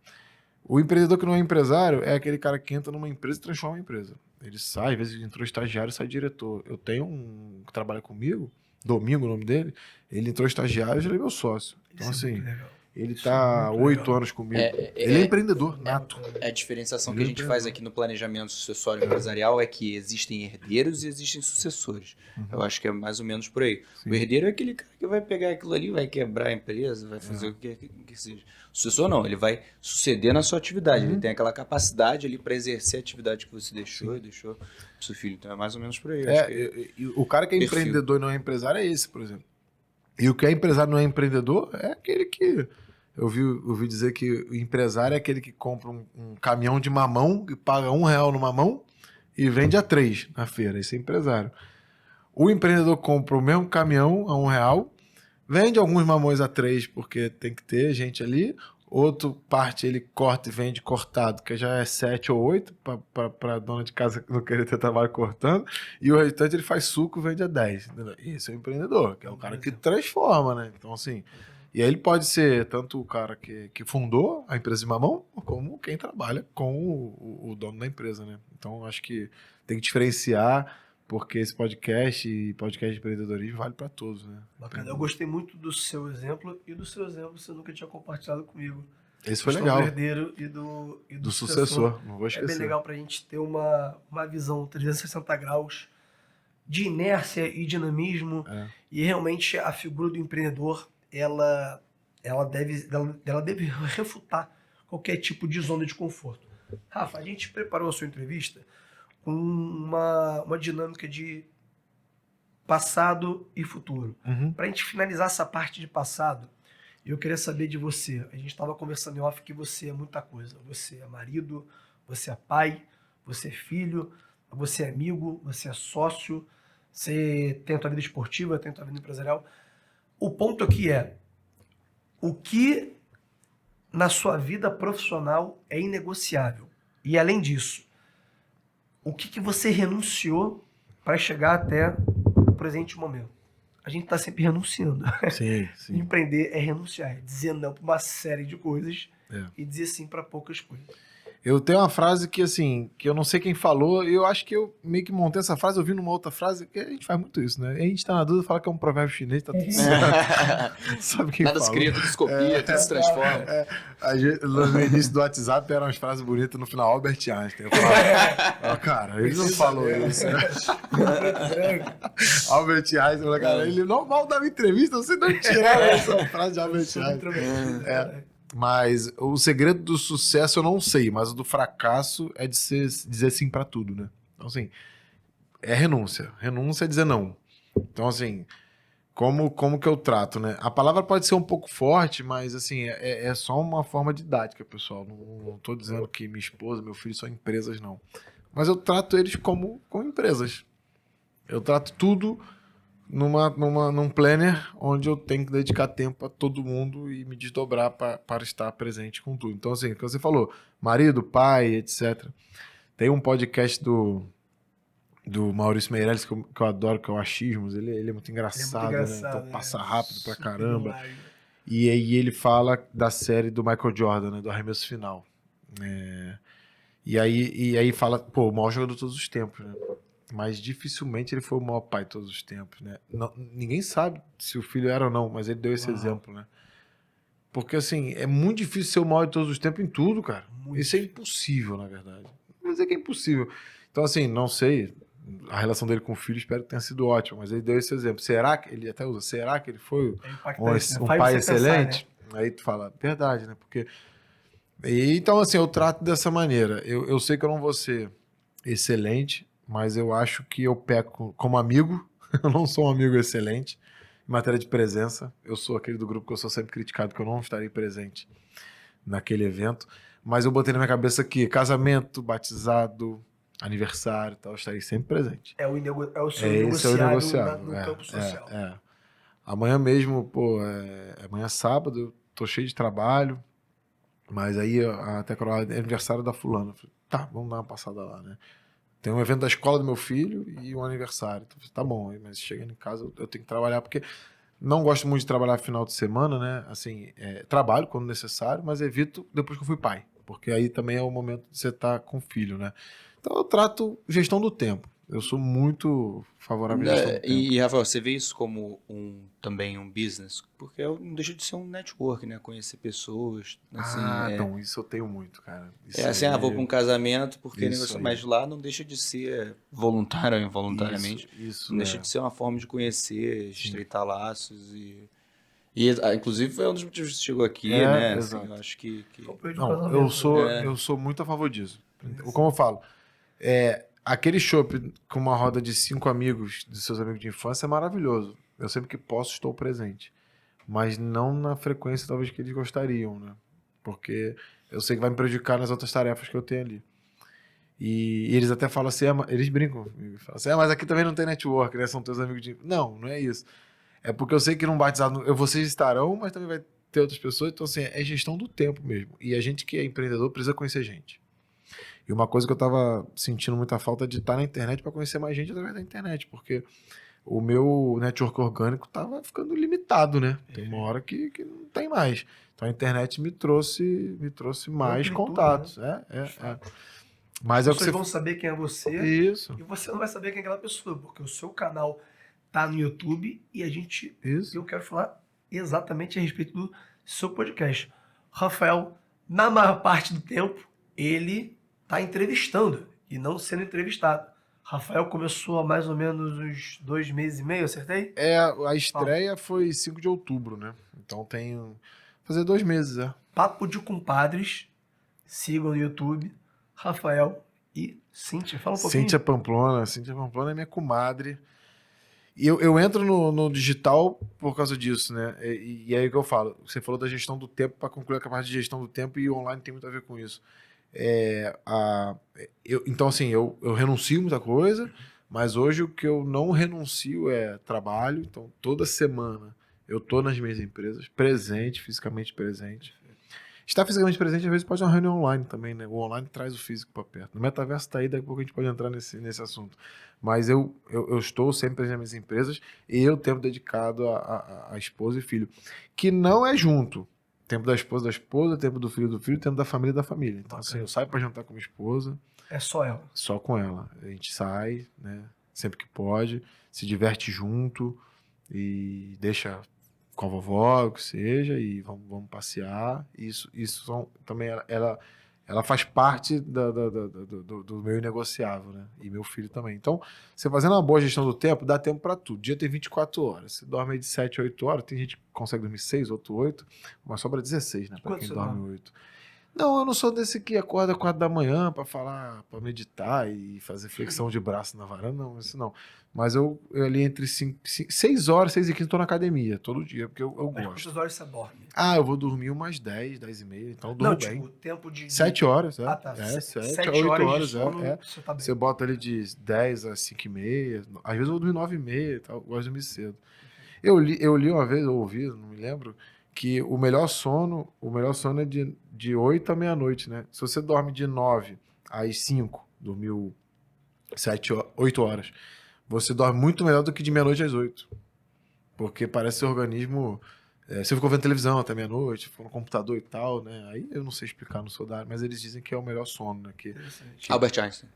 O empreendedor que não é empresário é aquele cara que entra numa empresa e transforma em empresa. Ele sai, às vezes entrou estagiário, sai diretor. Eu tenho um que trabalha comigo, Domingo, o nome dele, ele entrou estagiário e já é meu sócio. Então, assim, ele tá há 8 anos comigo. Ele é empreendedor nato. A diferenciação que a gente faz aqui no planejamento sucessório empresarial é que existem herdeiros e existem sucessores. Eu acho que é mais ou menos por aí. Sim. O herdeiro é aquele cara que vai pegar aquilo ali, vai quebrar a empresa, vai fazer o que seja. O sucessor não, ele vai suceder na sua atividade. Ele tem aquela capacidade ali para exercer a atividade que você deixou e deixou pro seu filho. Então é mais ou menos por aí. E o cara que é perfil. empreendedor e não é empresário é esse, por exemplo. E o que é empresário e não é empreendedor é aquele que... Eu ouvi dizer que o empresário é aquele que compra um caminhão de mamão e paga R$1 no mamão e vende a 3 na feira. Esse é empresário. O empreendedor compra o mesmo caminhão a R$1, vende alguns mamões a 3 porque tem que ter gente ali. Outra parte ele corta e vende cortado, que já é 7 ou 8 para dona de casa não querer ter trabalho cortando. E o restante ele faz suco e vende a 10. Entendeu? Esse é o empreendedor, que é o cara que transforma, né? Então, assim... E aí ele pode ser tanto o cara que fundou a empresa de mamão, como quem trabalha com o dono da empresa, né? Então, acho que tem que diferenciar, porque esse podcast e podcast de empreendedorismo vale para todos, né? Bacana. Eu gostei muito do seu exemplo e do seu exemplo você nunca tinha compartilhado comigo. Esse foi Do legal. herdeiro e do sucessor, não vou esquecer. É bem legal pra gente ter uma visão 360 graus de inércia e dinamismo. E realmente a figura do empreendedor, ela deve refutar qualquer tipo de zona de conforto. Rafa, a gente preparou a sua entrevista com uma dinâmica de passado e futuro. Para a gente finalizar essa parte de passado, eu queria saber de você. A gente estava conversando em off que você é muita coisa. Você é marido, você é pai, você é filho, você é amigo, você é sócio, você tem a tua vida esportiva, tem a tua vida empresarial. O ponto aqui é, o que na sua vida profissional é inegociável? E além disso, o que você renunciou para chegar até o presente momento? A gente está sempre renunciando. Sim, sim. Empreender é renunciar, é dizer não para uma série de coisas e dizer sim para poucas coisas. Eu tenho uma frase que, assim, que eu não sei quem falou, e eu acho que eu meio que montei essa frase, eu vi numa outra frase, que a gente faz muito isso, né? A gente tá na dúvida, fala que é um provérbio chinês, tá tudo certo. Sabe quem Nada se falou? cria, tudo se copia, tudo se transforma. No início do WhatsApp eram umas frases bonitas, no final, Albert Einstein. Eu falava, cara, ele não falou isso. Né? Albert Einstein, cara, ele normal dava entrevista, você não tiraram essa frase de Albert Einstein. Mas o segredo do sucesso eu não sei, mas o do fracasso é de dizer sim pra tudo, né? Então, assim, é renúncia. Renúncia é dizer não. Então, assim, como que eu trato, né? A palavra pode ser um pouco forte, mas, assim, é só uma forma didática, pessoal. Não tô dizendo que minha esposa, meu filho são empresas, não. Mas eu trato eles como empresas. Eu trato tudo num planner onde eu tenho que dedicar tempo a todo mundo e me desdobrar para estar presente com tudo. Então, assim, o que você falou, marido, pai, etc. Tem um podcast do Maurício Meirelles que eu adoro, que é o Achismos. Ele é muito engraçado, né? Então passa rápido pra caramba. E aí ele fala da série do Michael Jordan, né? Do Arremesso Final. E aí fala, pô, o maior jogador de todos os tempos, né? Mas dificilmente ele foi o maior pai de todos os tempos, né? Ninguém sabe se o filho era ou não, mas ele deu esse exemplo, né? Porque, assim, é muito difícil ser o maior de todos os tempos em tudo, cara. Isso é impossível, na verdade. Não vou dizer que é impossível. Então, assim, não sei, a relação dele com o filho espero que tenha sido ótima, mas ele deu esse exemplo. Será que, ele até usa, será que ele foi um pai excelente? Pensar, né? Aí tu fala, verdade, né? Porque... Então, assim, eu trato dessa maneira. Eu sei que eu não vou ser excelente, mas eu acho que eu peco como amigo. Eu não sou um amigo excelente em matéria de presença. Eu sou aquele do grupo que eu sou sempre criticado, que eu não estarei presente naquele evento. Mas eu botei na minha cabeça que casamento, batizado, aniversário e tal, eu estarei sempre presente. É o seu Esse é o negociável negociável. no campo social. Amanhã mesmo, pô, amanhã é sábado, eu tô cheio de trabalho, mas aí até que é aniversário da fulana. Eu falei, tá, vamos dar uma passada lá, né? Tem um evento da escola do meu filho e um aniversário. Então, tá bom, mas chegando em casa eu tenho que trabalhar, porque não gosto muito de trabalhar final de semana, né? Assim, trabalho quando necessário, mas evito depois que eu fui pai, porque aí também é o momento de você estar com o filho, né? Então eu trato gestão do tempo. Eu sou muito favorável à gestão do tempo. E, Rafael, você vê isso como também um business? Porque não deixa de ser um network, né? Conhecer pessoas, assim, Então, isso eu tenho muito, cara. Isso assim, aí- vou para um casamento porque Isso negócio, aí. mas lá não deixa de ser voluntário ou involuntariamente. Isso Não deixa de ser uma forma de conhecer, estreitar laços inclusive foi um dos motivos que você chegou aqui, né? Assim, exato. eu acho que... Não, eu sou muito a favor disso. Como eu falo, aquele chopp com uma roda de 5 amigos, de seus amigos de infância, é maravilhoso. Eu sempre que posso estou presente. Mas não na frequência talvez que eles gostariam, né? Porque eu sei que vai me prejudicar nas outras tarefas que eu tenho ali. E eles até falam assim, eles brincam, falam assim, mas aqui também não tem network, né? São teus amigos de... Não, não é isso. É porque eu sei que num batizado, vocês estarão, mas também vai ter outras pessoas, então assim, é gestão do tempo mesmo. E a gente que é empreendedor precisa conhecer gente. E uma coisa que eu tava sentindo muita falta de estar na internet para conhecer mais gente através da internet, porque o meu network orgânico tava ficando limitado, né? Tem uma hora que não tem mais. Então a internet me trouxe mais Amplitude, contatos. né? Mas As é o que pessoas você... vão saber quem é você Isso, e você não vai saber quem é aquela pessoa, porque o seu canal tá no YouTube e isso. eu quero falar exatamente a respeito do seu podcast. Rafael, na maior parte do tempo, ele tá entrevistando e não sendo entrevistado. Rafael começou há mais ou menos uns 2 meses e meio, acertei? A estreia foi 5 de outubro, né? Então tem... Fazer 2 meses, Papo de Compadres, sigam no YouTube, Rafael e Cíntia. Fala um pouquinho. Cíntia Pamplona é minha comadre. E eu entro no digital por causa disso, né? E aí o que eu falo, você falou da gestão do tempo, para concluir a parte de gestão do tempo, e o online tem muito a ver com isso. Então, assim, eu renuncio muita coisa, mas hoje o que eu não renuncio é trabalho. Então, toda semana eu tô nas minhas empresas, presente, fisicamente presente. Estar fisicamente presente, às vezes, pode ser uma reunião online também, né? O online traz o físico para perto. No metaverso tá aí, daqui a pouco a gente pode entrar nesse assunto. Mas eu estou sempre presente nas minhas empresas e eu tempo dedicado a esposa e filho. Que não é junto. Tempo da esposa, tempo do filho, tempo da família. Então, assim, eu saio para jantar com minha esposa, É só ela. só com ela. A gente sai, né? Sempre que pode, se diverte junto e deixa com a vovó, o que seja, e vamos passear. Isso também ela faz parte do meu negociável, né? E meu filho também. Então, você fazendo uma boa gestão do tempo, dá tempo para tudo. O dia tem 24 horas. Você dorme aí de 7 a 8 horas. Tem gente que consegue dormir 6, outro 8, mas sobra 16, né? Para Quanto quem você dorme dorme? 8. Não, eu não sou desse que acorda 4 da manhã para falar, para meditar e fazer flexão de braço na varanda, não, isso não. Mas eu ali entre 6 horas, 6h15 tô na academia, todo dia, porque eu Mas gosto. quantas horas você dorme? Eu vou dormir umas 10, 10h30, então eu Não, durmo bem. tipo, tempo de... 7 horas, Ah, tá. 7 a 7 8 horas horas, de sono, você tá bem. Você bota ali de 10 a 5h30, às vezes eu vou dormir 9h30 e tal, eu gosto de dormir cedo. Eu li uma vez, eu ouvi, não me lembro, que o melhor sono é de 8 à meia-noite, né? Se você dorme de 9 às 5, dormiu 8 horas, você dorme muito melhor do que de meia-noite às 8. Porque parece que seu organismo... você ficou vendo televisão até meia-noite, ficou no computador e tal, né? Aí eu não sei explicar, não sou da área, mas eles dizem que é o melhor sono, né? Albert Einstein.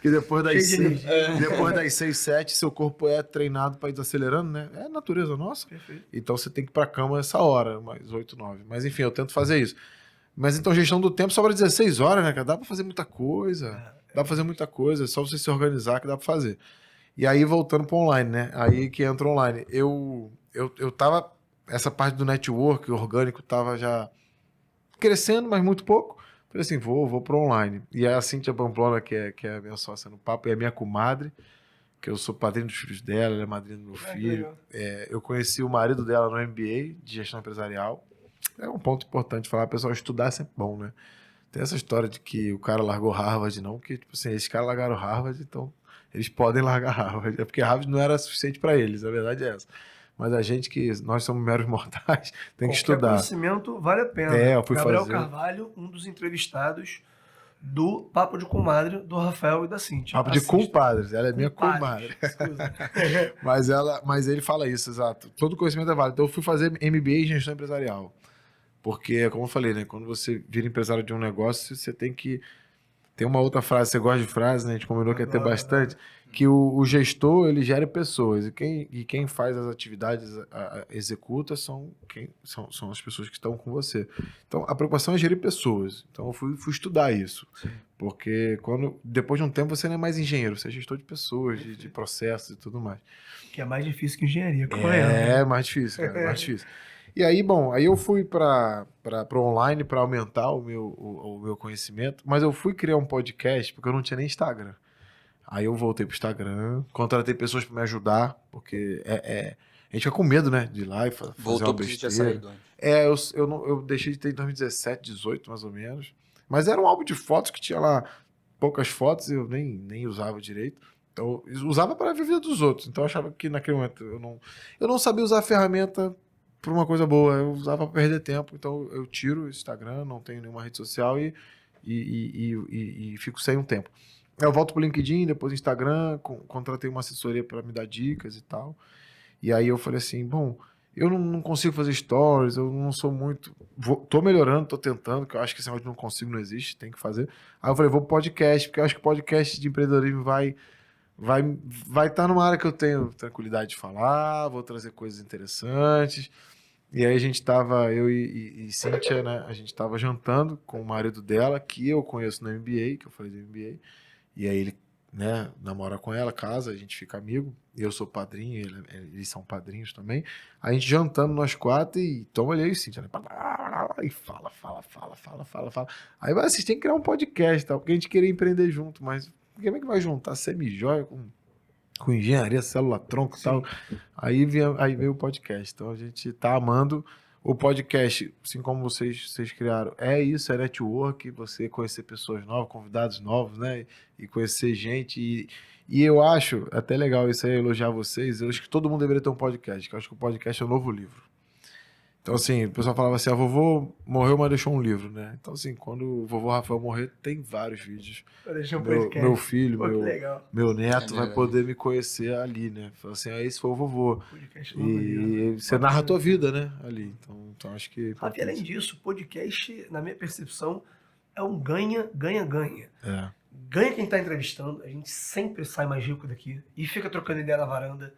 Que depois das Cheio de 6, depois das 6, 7, seu corpo é treinado para ir desacelerando, né? É a natureza nossa. Perfeito. Então você tem que ir pra cama essa hora, mais 8, 9. Mas enfim, eu tento fazer isso. Mas então, gestão do tempo sobra 16 horas, né, cara? Dá pra fazer muita coisa. Dá pra fazer muita coisa, é só você se organizar que dá pra fazer. E aí, voltando pro online, né? Aí que entra online. Eu tava... Essa parte do network orgânico tava já crescendo, mas muito pouco. Falei assim, vou pro online. E a Cíntia Pamplona, que é a minha sócia no papo, é a minha comadre, que eu sou padrinho dos filhos dela, ela é madrinha do meu filho. Eu conheci o marido dela no MBA de gestão empresarial. É um ponto importante falar, pessoal, estudar é sempre bom, né? tem essa história de que o cara largou Harvard, não, porque, tipo assim, esses caras largaram Harvard, então eles podem largar Harvard. É porque Harvard não era suficiente para eles, a verdade é essa. Mas a gente nós somos meros mortais, tem que Qualquer estudar. conhecimento vale a pena. Eu fui Gabriel fazer... Carvalho, um dos entrevistados do Papo de Comadre, do Rafael e da Cíntia. Papo de Assista. compadres, ela é minha Compadres, comadre. Mas ele fala isso, exato. Todo conhecimento é válido. Então eu fui fazer MBA em gestão empresarial. Porque, como eu falei, né? Quando você vira empresário de um negócio, você tem que... Tem uma outra frase, você gosta de frase, né? A gente combinou que ia ter bastante. Que o gestor, ele gera pessoas. E quem faz as atividades, executa, são as pessoas que estão com você. Então, a preocupação é gerir pessoas. Então, eu fui estudar isso. Sim. Porque depois de um tempo, você não é mais engenheiro. Você é gestor de pessoas, de processos e tudo mais. Que é mais difícil que engenharia. Mais difícil, cara. Mais difícil. E aí, aí eu fui para online para aumentar o meu conhecimento, mas eu fui criar um podcast porque eu não tinha nem Instagram. Aí eu voltei pro Instagram, contratei pessoas para me ajudar, porque a gente fica com medo, né, de ir lá e fazer uma besteira. Eu deixei de ter em 2017, 18 mais ou menos, mas era um álbum de fotos que tinha lá poucas fotos, eu nem usava direito. Então, eu usava para viver dos outros, então eu achava que naquele momento eu não sabia usar a ferramenta por uma coisa boa, eu usava para perder tempo, então eu tiro o Instagram, não tenho nenhuma rede social e fico sem um tempo. Eu volto pro LinkedIn, depois Instagram, contratei uma assessoria para me dar dicas e tal, e aí eu falei assim, bom, eu não consigo fazer stories, eu não sou muito... Tô melhorando, tô tentando, que eu acho que esse negócio de não consigo não existe, tem que fazer. Aí eu falei, vou pro podcast, porque eu acho que podcast de empreendedorismo vai estar numa área que eu tenho tranquilidade de falar, vou trazer coisas interessantes. E aí eu e Cíntia, né, a gente tava jantando com o marido dela, que eu conheço no MBA, que eu falei do MBA, e aí ele, né, namora com ela, casa, a gente fica amigo, eu sou padrinho, eles são padrinhos também, a gente jantando nós quatro e toma ali aí, Cíntia, né, e fala. Aí vocês têm que criar um podcast, tá, porque a gente queria empreender junto, mas como é que vai juntar semi-joia com engenharia, célula-tronco e tal. Aí veio o podcast. Então a gente tá amando o podcast, assim como vocês criaram. É isso, é network, você conhecer pessoas novas, convidados novos, né? E conhecer gente. E eu acho até legal isso aí, elogiar vocês. Eu acho que todo mundo deveria ter um podcast, que eu acho que o podcast é o novo livro. Então, assim, o pessoal falava assim, a vovô morreu, mas deixou um livro, né? Então, assim, quando o vovô Rafael morrer, tem vários vídeos. Meu filho, meu neto vai poder me conhecer ali, né? Fala assim, esse foi o vovô. E você narra a tua vida, né? Ali. Então acho que... E além disso, podcast, na minha percepção, é um ganha-ganha-ganha. Ganha quem tá entrevistando, a gente sempre sai mais rico daqui, e fica trocando ideia na varanda,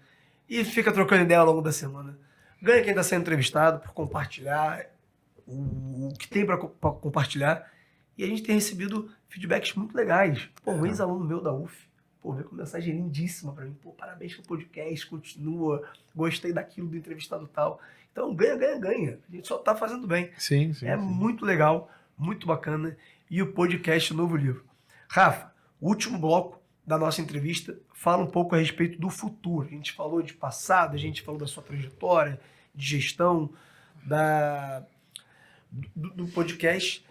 e fica trocando ideia ao longo da semana. Ganha quem está sendo entrevistado por compartilhar o que tem para compartilhar. E a gente tem recebido feedbacks muito legais. Um ex-aluno meu da UF, veio com mensagem lindíssima para mim. Parabéns pelo podcast, continua, gostei daquilo do entrevistado tal. Então, ganha. A gente só está fazendo bem. Sim. Muito legal, muito bacana. E o podcast Novo Livro. Rafa, o último bloco da nossa entrevista fala um pouco a respeito do futuro. A gente falou de passado, a gente falou da sua trajetória, de gestão, do podcast.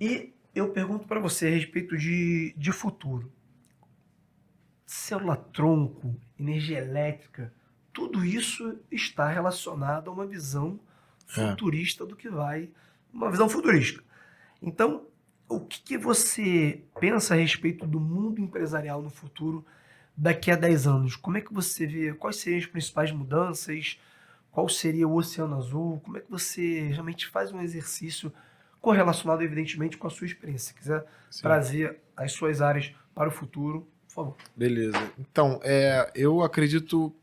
E eu pergunto para você a respeito de futuro. Célula-tronco, energia elétrica, tudo isso está relacionado a uma visão futurista do que vai... Uma visão futurística. Então, o que você pensa a respeito do mundo empresarial no futuro daqui a 10 anos? Como é que você vê? Quais seriam as principais mudanças? Qual seria o oceano azul? Como é que você realmente faz um exercício correlacionado, evidentemente, com a sua experiência? Se quiser trazer as suas áreas para o futuro, por favor. Beleza. Então, eu acredito...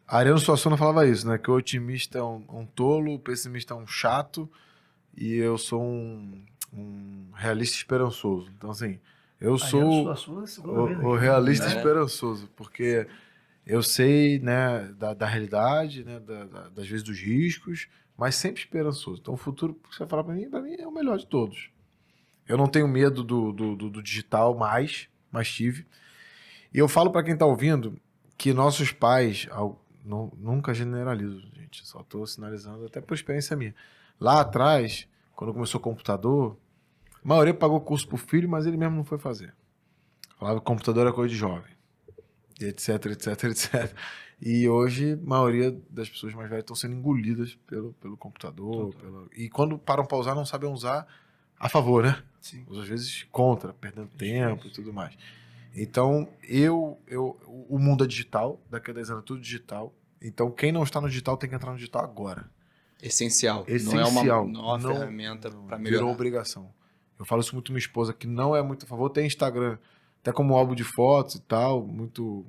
A Ariano Suassuna falava isso, né? Que o otimista é um tolo, o pessimista é um chato e eu sou um realista esperançoso. Então, assim, eu sou o realista esperançoso, porque eu sei, né, da realidade, né, das vezes dos riscos, mas sempre esperançoso. Então, o futuro, que você vai falar para mim é o melhor de todos. Eu não tenho medo do digital mais tive. E eu falo para quem está ouvindo que nossos pais, nunca generalizo, gente, só estou sinalizando até por experiência minha. Lá atrás, quando começou o computador, A maioria pagou curso pro filho, mas ele mesmo não foi fazer. Falava que computador era coisa de jovem. E etc, etc, etc. E hoje, a maioria das pessoas mais velhas estão sendo engolidas pelo computador. E quando param para usar, não sabem usar a favor, né? Sim. Às vezes contra, perdendo tempo e tudo mais. Então, o mundo é digital, daqui a 10 anos é tudo digital. Então, quem não está no digital tem que entrar no digital agora. Essencial. Essencial. Não é uma ferramenta para melhorar. Virou obrigação. Eu falo isso muito com minha esposa, que não é muito a favor. Tem Instagram, até como álbum de fotos e tal, muito...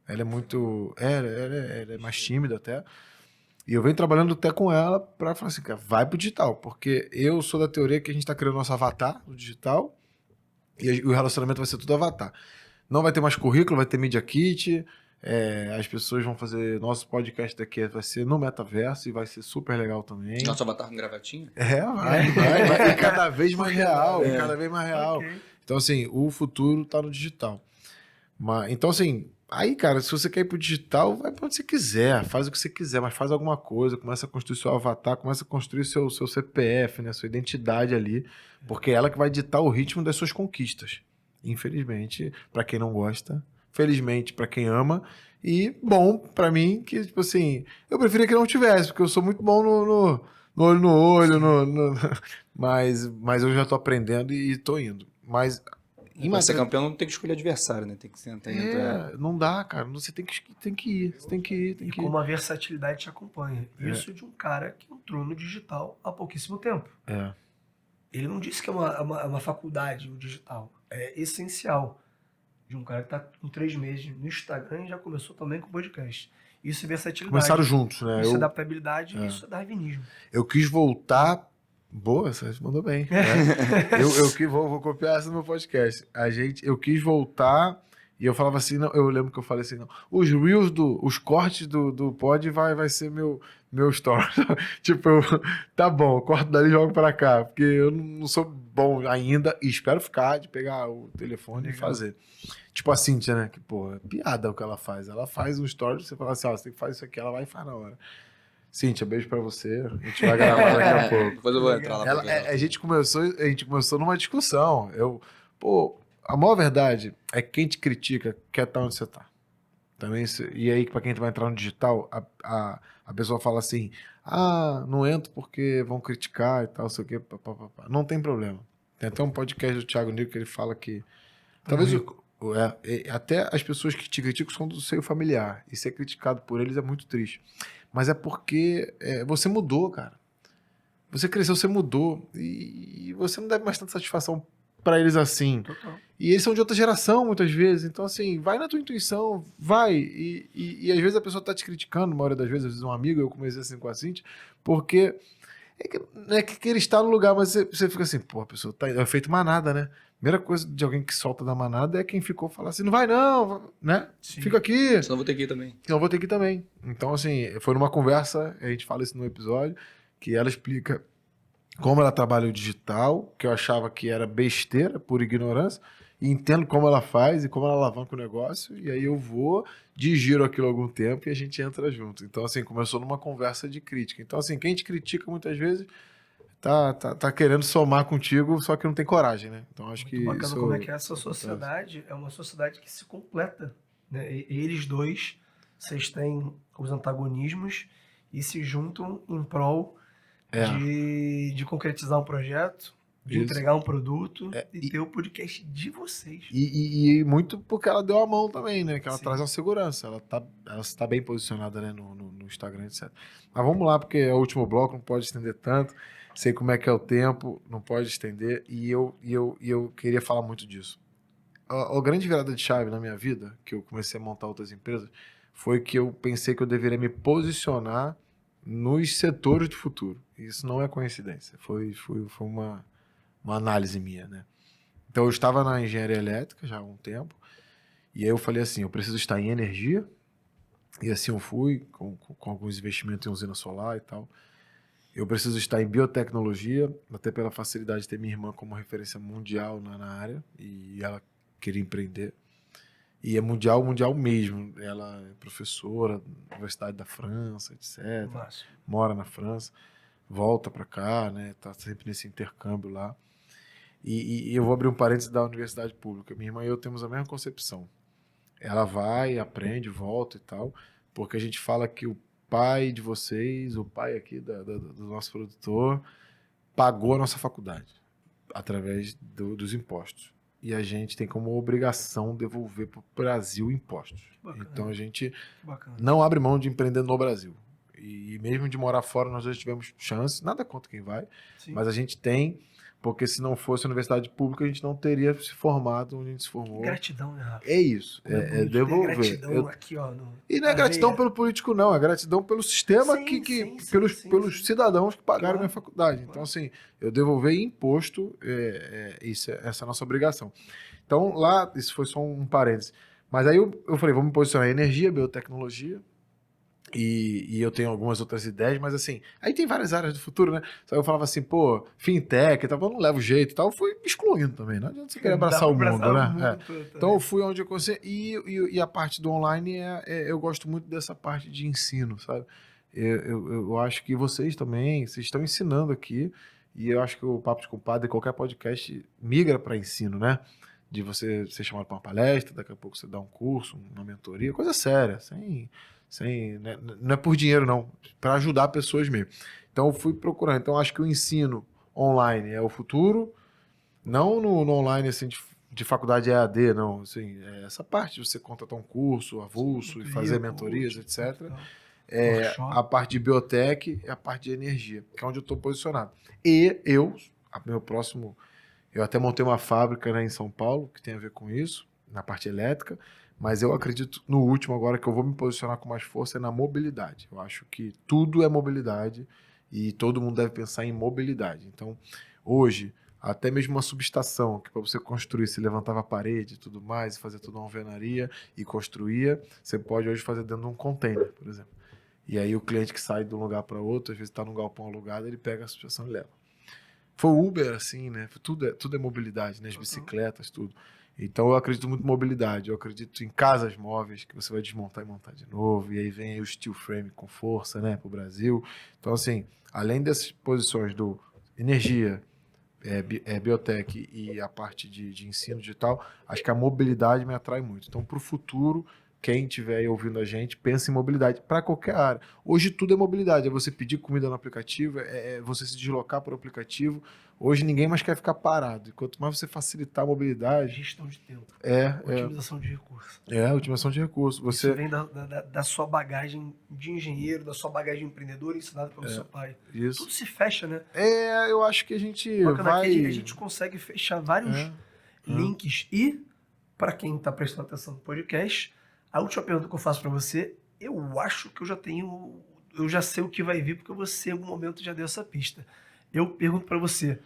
Ela é muito... Ela é mais tímida até. E eu venho trabalhando até com ela pra falar assim, cara, vai pro digital. Porque eu sou da teoria que a gente tá criando nosso avatar no digital e o relacionamento vai ser tudo avatar. Não vai ter mais currículo, vai ter Media Kit, as pessoas vão fazer... Nosso podcast daqui vai ser no metaverso e vai ser super legal também. Nosso avatar com gravatinha? Vai. E cada vez mais real, e cada vez mais real. Ok. Então, assim, o futuro tá no digital. Então, assim, aí, cara, se você quer ir pro digital, vai pra onde você quiser, faz o que você quiser, mas faz alguma coisa, começa a construir seu avatar, começa a construir seu CPF, né, sua identidade ali, porque é ela que vai ditar o ritmo das suas conquistas. Infelizmente, pra quem não gosta, felizmente pra quem ama, e bom pra mim, que, tipo assim, eu preferia que não tivesse, porque eu sou muito bom no olho no olho, mas eu já tô aprendendo e tô indo. Mas Pra ser campeão não tem que escolher adversário, né? Tem que ser não dá, cara. Você tem que ir. Você tem que ir. E como a versatilidade te acompanha. Isso de um cara que entrou no digital há pouquíssimo tempo. Ele não disse que é uma faculdade o digital. É essencial. De um cara que está com 3 meses no Instagram e já começou também com podcast. Isso é versatilidade. Começaram juntos, né? Isso é adaptabilidade e isso é darwinismo. Eu quis voltar... Boa, você mandou bem. Né? eu vou copiar essa no meu podcast. Eu quis voltar e eu falava assim, não, eu lembro que eu falei assim, não, os reels, os cortes do pod vai ser meu story. Tipo, tá bom, eu corto dali e jogo pra cá, porque eu não sou bom ainda e espero ficar de pegar o telefone e fazer. Tipo a Cíntia, né? Que, pô, é piada o que ela faz. Ela faz um story, você fala assim, ó, você tem que fazer isso aqui, ela vai e faz na hora. Cíntia, beijo pra você. A gente vai gravar daqui a pouco. Depois eu vou entrar lá pra A gente começou numa discussão. A maior verdade é que quem te critica quer estar onde você tá. Também, e aí, pra quem vai entrar no digital, a pessoa fala assim, não entro porque vão criticar e tal, sei o quê. Não tem problema. Tem até um podcast do Thiago Nico que ele fala que talvez até as pessoas que te criticam são do seio familiar. E ser criticado por eles é muito triste. Mas é porque você mudou, cara. Você cresceu, você mudou. E você não deve mais tanta satisfação pra eles assim. Total. E eles são de outra geração, muitas vezes. Então, assim, vai na tua intuição, vai. E às vezes a pessoa tá te criticando, uma hora das vezes, às vezes um amigo, eu comecei assim com a Cintia, porque não é que ele está no lugar, mas você fica assim, pô, a pessoa tá... É feito manada, né? Primeira coisa de alguém que solta da manada é quem ficou falar assim, não vai não, né? Sim. Fica aqui. Senão eu vou ter que ir também. Senão eu vou ter que ir também. Então, assim, foi numa conversa, a gente fala isso no episódio, que ela explica como ela trabalha o digital, que eu achava que era besteira, por ignorância, e entendo como ela faz e como ela alavanca o negócio, e aí eu vou, digiro aquilo há algum tempo e a gente entra junto. Então, assim, começou numa conversa de crítica. Então, assim, quem te critica muitas vezes tá querendo somar contigo, só que não tem coragem, né? Então, acho que bacana isso... como é que essa sociedade é uma sociedade que se completa, né? Eles dois, vocês têm os antagonismos e se juntam em prol de concretizar um projeto, de entregar um produto e ter o podcast de vocês. E muito porque ela deu a mão também, né? Que ela Sim. traz uma segurança. Ela está bem posicionada, né? No Instagram, etc. Mas vamos lá, porque é o último bloco, não pode estender tanto. Sei como é que é o tempo, não pode estender. E eu queria falar muito disso. A grande virada de chave na minha vida, que eu comecei a montar outras empresas, foi que eu pensei que eu deveria me posicionar nos setores do futuro. Isso não é coincidência. Foi uma análise minha, né? Então eu estava na engenharia elétrica já há um tempo, e aí eu falei assim, eu preciso estar em energia, e assim eu fui, com alguns investimentos em usina solar e tal. Eu preciso estar em biotecnologia, até pela facilidade de ter minha irmã como referência mundial na área, e ela queria empreender. E é mundial mesmo. Ela é professora da Universidade da França, etc. Mora na França, volta para cá, né? Tá sempre nesse intercâmbio lá. E eu vou abrir um parênteses da universidade pública. Minha irmã e eu temos a mesma concepção. Ela vai, aprende, volta e tal, porque a gente fala que o pai de vocês, o pai aqui do nosso produtor, pagou a nossa faculdade através dos impostos. E a gente tem como obrigação devolver para o Brasil impostos. Bacana. Então a gente Bacana. não abre mão de empreender no Brasil. E mesmo de morar fora, nós já tivemos chance, nada contra quem vai, Sim. mas a gente tem, porque se não fosse universidade pública, a gente não teria se formado onde a gente se formou. Gratidão, né, Rafa? É isso, Como é bonito ter devolver. Gratidão aqui, ó. E não é na gratidão veia. pelo político, não, é gratidão pelo sistema, Sim, pelos sim. cidadãos que pagaram Claro, minha faculdade. claro. Então, assim, eu devolver imposto, essa é a nossa obrigação. Então, lá, isso foi só um parênteses. Mas aí eu falei, vamos me posicionar em energia, biotecnologia, e eu tenho algumas outras ideias, mas assim, aí tem várias áreas do futuro, né? Só eu falava assim, pô, fintech e tal, eu não levo jeito e tal, eu fui me excluindo também, não adianta você querer Dá abraçar pra o mundo, abraçar né? o mundo todo Então eu também. fui onde eu consegui, e a parte do online, eu gosto muito dessa parte de ensino, sabe? Eu acho que vocês também, vocês estão ensinando aqui, e eu acho que o Papo de Compadre, qualquer podcast, migra para ensino, né? De você ser chamado para uma palestra, daqui a pouco você dá um curso, uma mentoria, coisa séria, né, não é por dinheiro não, para ajudar pessoas mesmo. Então eu fui procurando. Então acho que o ensino online é o futuro, não no online assim de faculdade EAD, não, assim, essa parte de você contratar um curso avulso e fazer mentorias, coach, etc. workshop. A parte de biotech e a parte de energia, que é onde eu estou posicionado. Meu próximo, eu até montei uma fábrica, né, em São Paulo, que tem a ver com isso, na parte elétrica, mas eu acredito no último agora que eu vou me posicionar com mais força é na mobilidade. Eu acho que tudo é mobilidade e todo mundo deve pensar em mobilidade. Então, hoje, até mesmo uma subestação, que para você construir, você levantava a parede e tudo mais, fazia toda uma alvenaria e construía, você pode hoje fazer dentro de um container, por exemplo. E aí o cliente que sai de um lugar para outro, às vezes está num galpão alugado, ele pega a subestação e leva. Foi o Uber, assim, né? Tudo é mobilidade, né? As bicicletas, tudo. Então eu acredito muito em mobilidade. Eu acredito em casas móveis que você vai desmontar e montar de novo. E aí vem aí o steel frame com força, né? Para o Brasil. Então, assim, além dessas posições do energia, biotech e a parte de ensino digital, acho que a mobilidade me atrai muito. Então, para o futuro, quem estiver aí ouvindo a gente, pensa em mobilidade para qualquer área. Hoje tudo é mobilidade, é você pedir comida no aplicativo, é você se deslocar para o aplicativo. Hoje ninguém mais quer ficar parado. E quanto mais você facilitar a mobilidade, Gestão de tempo. é Otimização de recursos. otimização de recursos. Isso vem da sua bagagem de engenheiro, da sua bagagem de empreendedor ensinada pelo seu pai. Isso. Tudo se fecha, né? Eu acho que a gente Bacana, vai... aqui a gente consegue fechar vários links. E, para quem está prestando atenção no podcast, a última pergunta que eu faço para você, eu acho que eu já sei o que vai vir, porque você em algum momento já deu essa pista. Eu pergunto para você,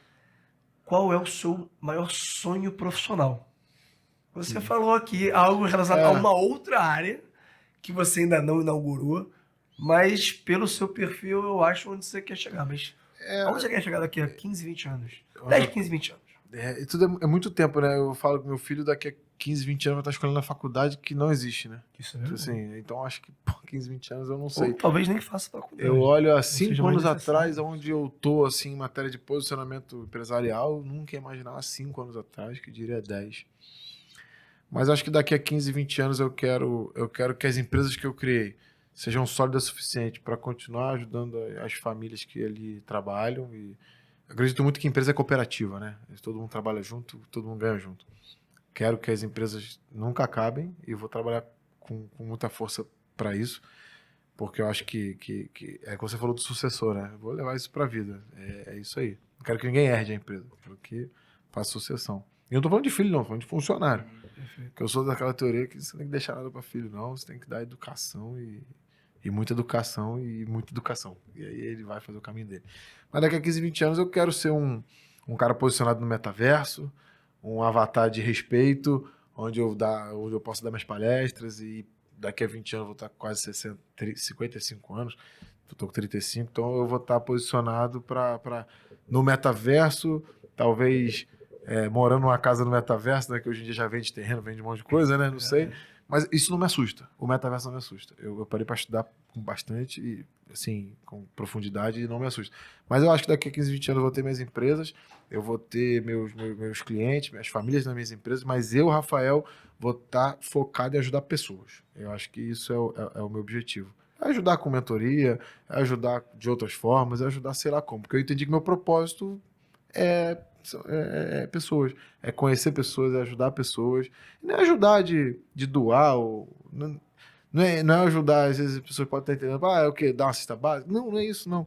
qual é o seu maior sonho profissional? Você falou aqui algo relacionado a uma outra área que você ainda não inaugurou, mas pelo seu perfil eu acho onde você quer chegar. Mas onde você quer chegar daqui a 15, 20 anos? 10, 15, 20 anos. Tudo é muito tempo, né? Eu falo que meu filho daqui a 15, 20 anos vai estar escolhendo a faculdade que não existe, né? Isso é verdade. Assim, então acho que 15, 20 anos eu não sei. Ou talvez nem faça faculdade. Eu olho há seja 5 mais anos necessário. atrás, onde eu tô, assim, em matéria de posicionamento empresarial, eu nunca ia imaginar há 5 anos atrás, que eu diria 10. Mas acho que daqui a 15, 20 anos eu quero que as empresas que eu criei sejam sólidas o suficiente para continuar ajudando as famílias que ali trabalham. E acredito muito que empresa é cooperativa, né? Todo mundo trabalha junto, todo mundo ganha junto. Quero que as empresas nunca acabem e vou trabalhar com muita força para isso, porque eu acho que é como você falou do sucessor, né? Eu vou levar isso para a vida. É isso aí. Não quero que ninguém herde a empresa, quero que faça sucessão. E eu não tô falando de filho, não, tô falando de funcionário. Porque eu sou daquela teoria que você não tem que deixar nada para filho, não. Você tem que dar educação e muita educação e muita educação. E aí ele vai fazer o caminho dele. Mas daqui a 15, 20 anos eu quero ser um cara posicionado no metaverso, um avatar de respeito, onde eu posso dar minhas palestras, e daqui a 20 anos eu vou estar com quase 55 anos, eu tô com 35, então eu vou estar posicionado no metaverso, talvez morando numa casa no metaverso, né, que hoje em dia já vende terreno, vende um monte de coisa, né, não sei, Mas isso não me assusta. O metaverso não me assusta. Eu parei para estudar com bastante, e, assim, com profundidade, e não me assusta. Mas eu acho que daqui a 15, 20 anos eu vou ter minhas empresas, eu vou ter meus clientes, minhas famílias nas minhas empresas, mas eu, Rafael, vou estar focado em ajudar pessoas. Eu acho que isso é o meu objetivo. É ajudar com mentoria, é ajudar de outras formas, é ajudar sei lá como. Porque eu entendi que meu propósito é pessoas, é conhecer pessoas, é ajudar pessoas. Não é ajudar de doar, não é ajudar, às vezes as pessoas podem estar entendendo, é o quê? Dar uma cesta básica? Não é isso, não.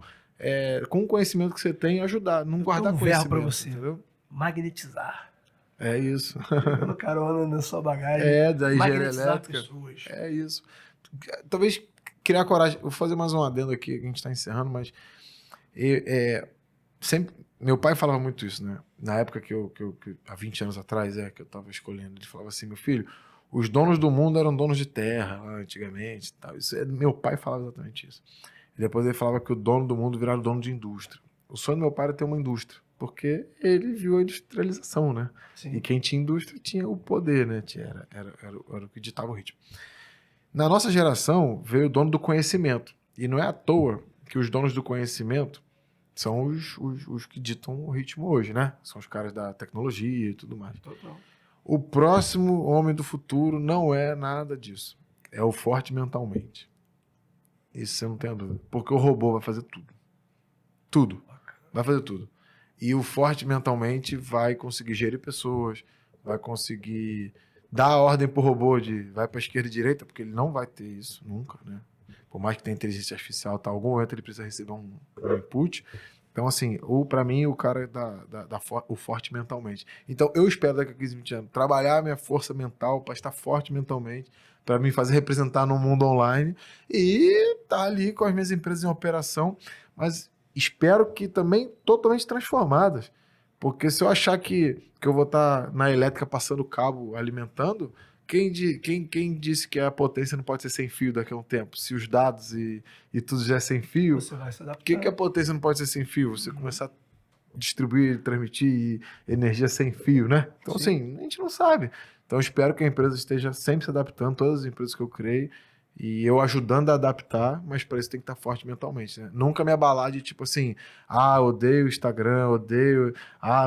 Com o conhecimento que você tem, ajudar, não guardar um conhecimento, verbo pra você. entendeu? Magnetizar. É isso. Pegando carona na sua bagagem. Da engenharia Magnetizar elétrica. pessoas. É isso. Talvez criar coragem. Vou fazer mais um adendo aqui, a gente está encerrando, mas sempre meu pai falava muito isso, né? Na época que há 20 anos atrás, que eu estava escolhendo, ele falava assim, meu filho, os donos do mundo eram donos de terra lá antigamente. Tal. Meu pai falava exatamente isso. E depois ele falava que o dono do mundo virava dono de indústria. O sonho do meu pai era ter uma indústria, porque ele viu a industrialização, né? Sim. E quem tinha indústria tinha o poder, né? Era o que ditava o ritmo. Na nossa geração veio o dono do conhecimento. E não é à toa que os donos do conhecimento são os que ditam o ritmo hoje, né? São os caras da tecnologia e tudo mais. Total. O próximo homem do futuro não é nada disso. É o forte mentalmente. Isso você não tem dúvida. Porque o robô vai fazer tudo. Tudo. Vai fazer tudo. E o forte mentalmente vai conseguir gerir pessoas, vai conseguir dar a ordem pro robô de vai pra esquerda e direita, porque ele não vai ter isso nunca, né? Por mais que tenha inteligência artificial, tá, algum momento ele precisa receber um input. Então, assim, para mim, o cara o forte mentalmente. Então, eu espero daqui a 15, 20 anos trabalhar a minha força mental para estar forte mentalmente, para me fazer representar no mundo online e tá ali com as minhas empresas em operação, mas espero que também totalmente transformadas. Porque se eu achar que eu vou estar na elétrica passando cabo, alimentando, quem disse que a potência não pode ser sem fio daqui a um tempo? Se os dados e tudo já é sem fio, Você vai se por adaptar. que a potência não pode ser sem fio? Você começar a distribuir, transmitir energia sem fio, né? Então, assim, a gente não sabe. Então, eu espero que a empresa esteja sempre se adaptando, todas as empresas que eu criei, e eu ajudando a adaptar, mas para isso tem que estar forte mentalmente, né? Nunca me abalar de tipo assim, odeio o Instagram,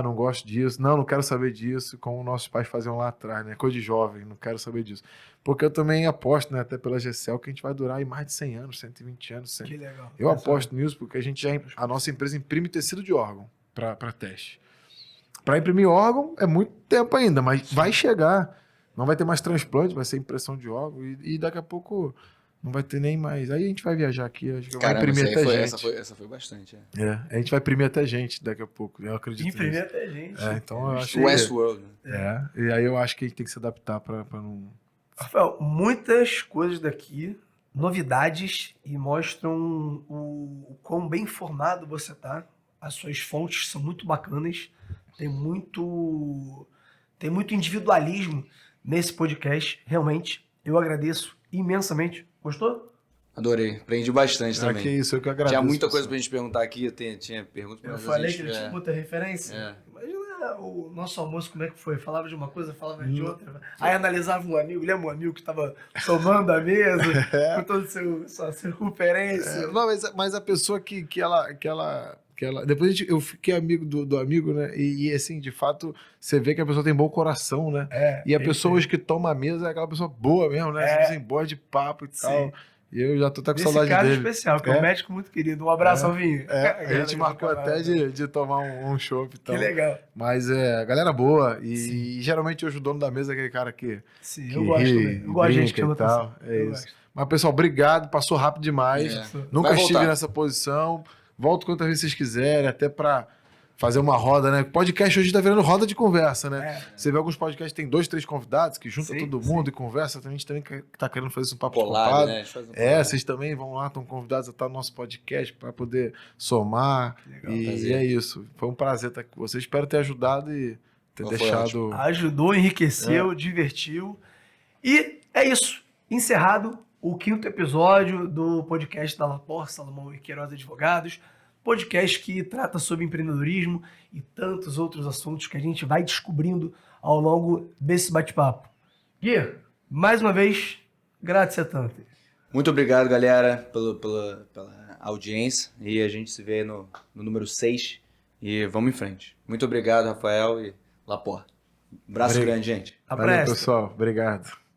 não gosto disso, não quero saber disso, como nossos pais faziam lá atrás, né? Coisa de jovem, não quero saber disso. Porque eu também aposto, né, até pela GCL, que a gente vai durar aí mais de 100 anos, 120 anos. 100. Que legal. Eu aposto nisso porque a nossa empresa imprime tecido de órgão para teste. Para imprimir órgão é muito tempo ainda, mas vai chegar. Não vai ter mais transplante, vai ser impressão de órgão e daqui a pouco não vai ter nem mais. Aí a gente vai viajar aqui, acho que vai imprimir até gente. Essa foi bastante. A gente vai imprimir até gente daqui a pouco, eu acredito Imprimir nisso. até gente. Então eu acho que... Westworld, né? E aí eu acho que a gente tem que se adaptar para não... Rafael, muitas coisas daqui, novidades, e mostram o quão bem informado você tá. As suas fontes são muito bacanas. Tem muito individualismo nesse podcast. Realmente, eu agradeço imensamente. Gostou? Adorei. Aprendi bastante também. Que isso, eu que agradeço. Tinha muita coisa pra gente perguntar aqui. Tinha perguntas, Eu mas falei a gente... que ele tinha muita referência. É. Imagina o nosso almoço, como é que foi? Falava de uma coisa, falava de outra. Aí analisava um amigo, lembra um amigo que estava tomando a mesa, com toda a sua referência. Não, mas a pessoa que ela... Depois eu fiquei amigo do amigo, né? E assim, de fato, você vê que a pessoa tem bom coração, né? E a pessoa hoje que toma a mesa é aquela pessoa boa mesmo, né? Assim, boa de papo e tal. E eu já tô até com saudade caso dele. especial, que é um médico muito querido. Um abraço, Alvinho. A gente marcou até de tomar um chopp e tal. Que legal. Mas a galera boa. E geralmente hoje o dono da mesa é aquele cara que... Sim, que eu gosto também. Eu gosto de gente que chama atenção. É isso. Mas, pessoal, obrigado. Passou rápido demais. Nunca estive nessa posição. Volto quantas vezes vocês quiserem, até pra fazer uma roda, né? Podcast hoje tá virando roda de conversa, né? Você vê alguns podcasts que tem 2, 3 convidados que juntam todo mundo e conversa. Tem gente também que tá querendo fazer isso um papo colado, né? Vocês também vão lá, estão convidados a estar no nosso podcast para poder somar. Legal, e é isso. Foi um prazer estar com vocês. Espero ter ajudado e ter deixado... Ajudou, enriqueceu, divertiu. E é isso. Encerrado o 5º episódio do podcast da Laporte, Salomão e Queiroz Advogados, podcast que trata sobre empreendedorismo e tantos outros assuntos que a gente vai descobrindo ao longo desse bate-papo. Gui, Mais uma vez, grazie a tanto. Muito obrigado, galera, pela audiência. E a gente se vê no número 6. E vamos em frente. Muito obrigado, Rafael e Laporte. Abraço grande, gente. A Valeu, pressa. pessoal. Obrigado.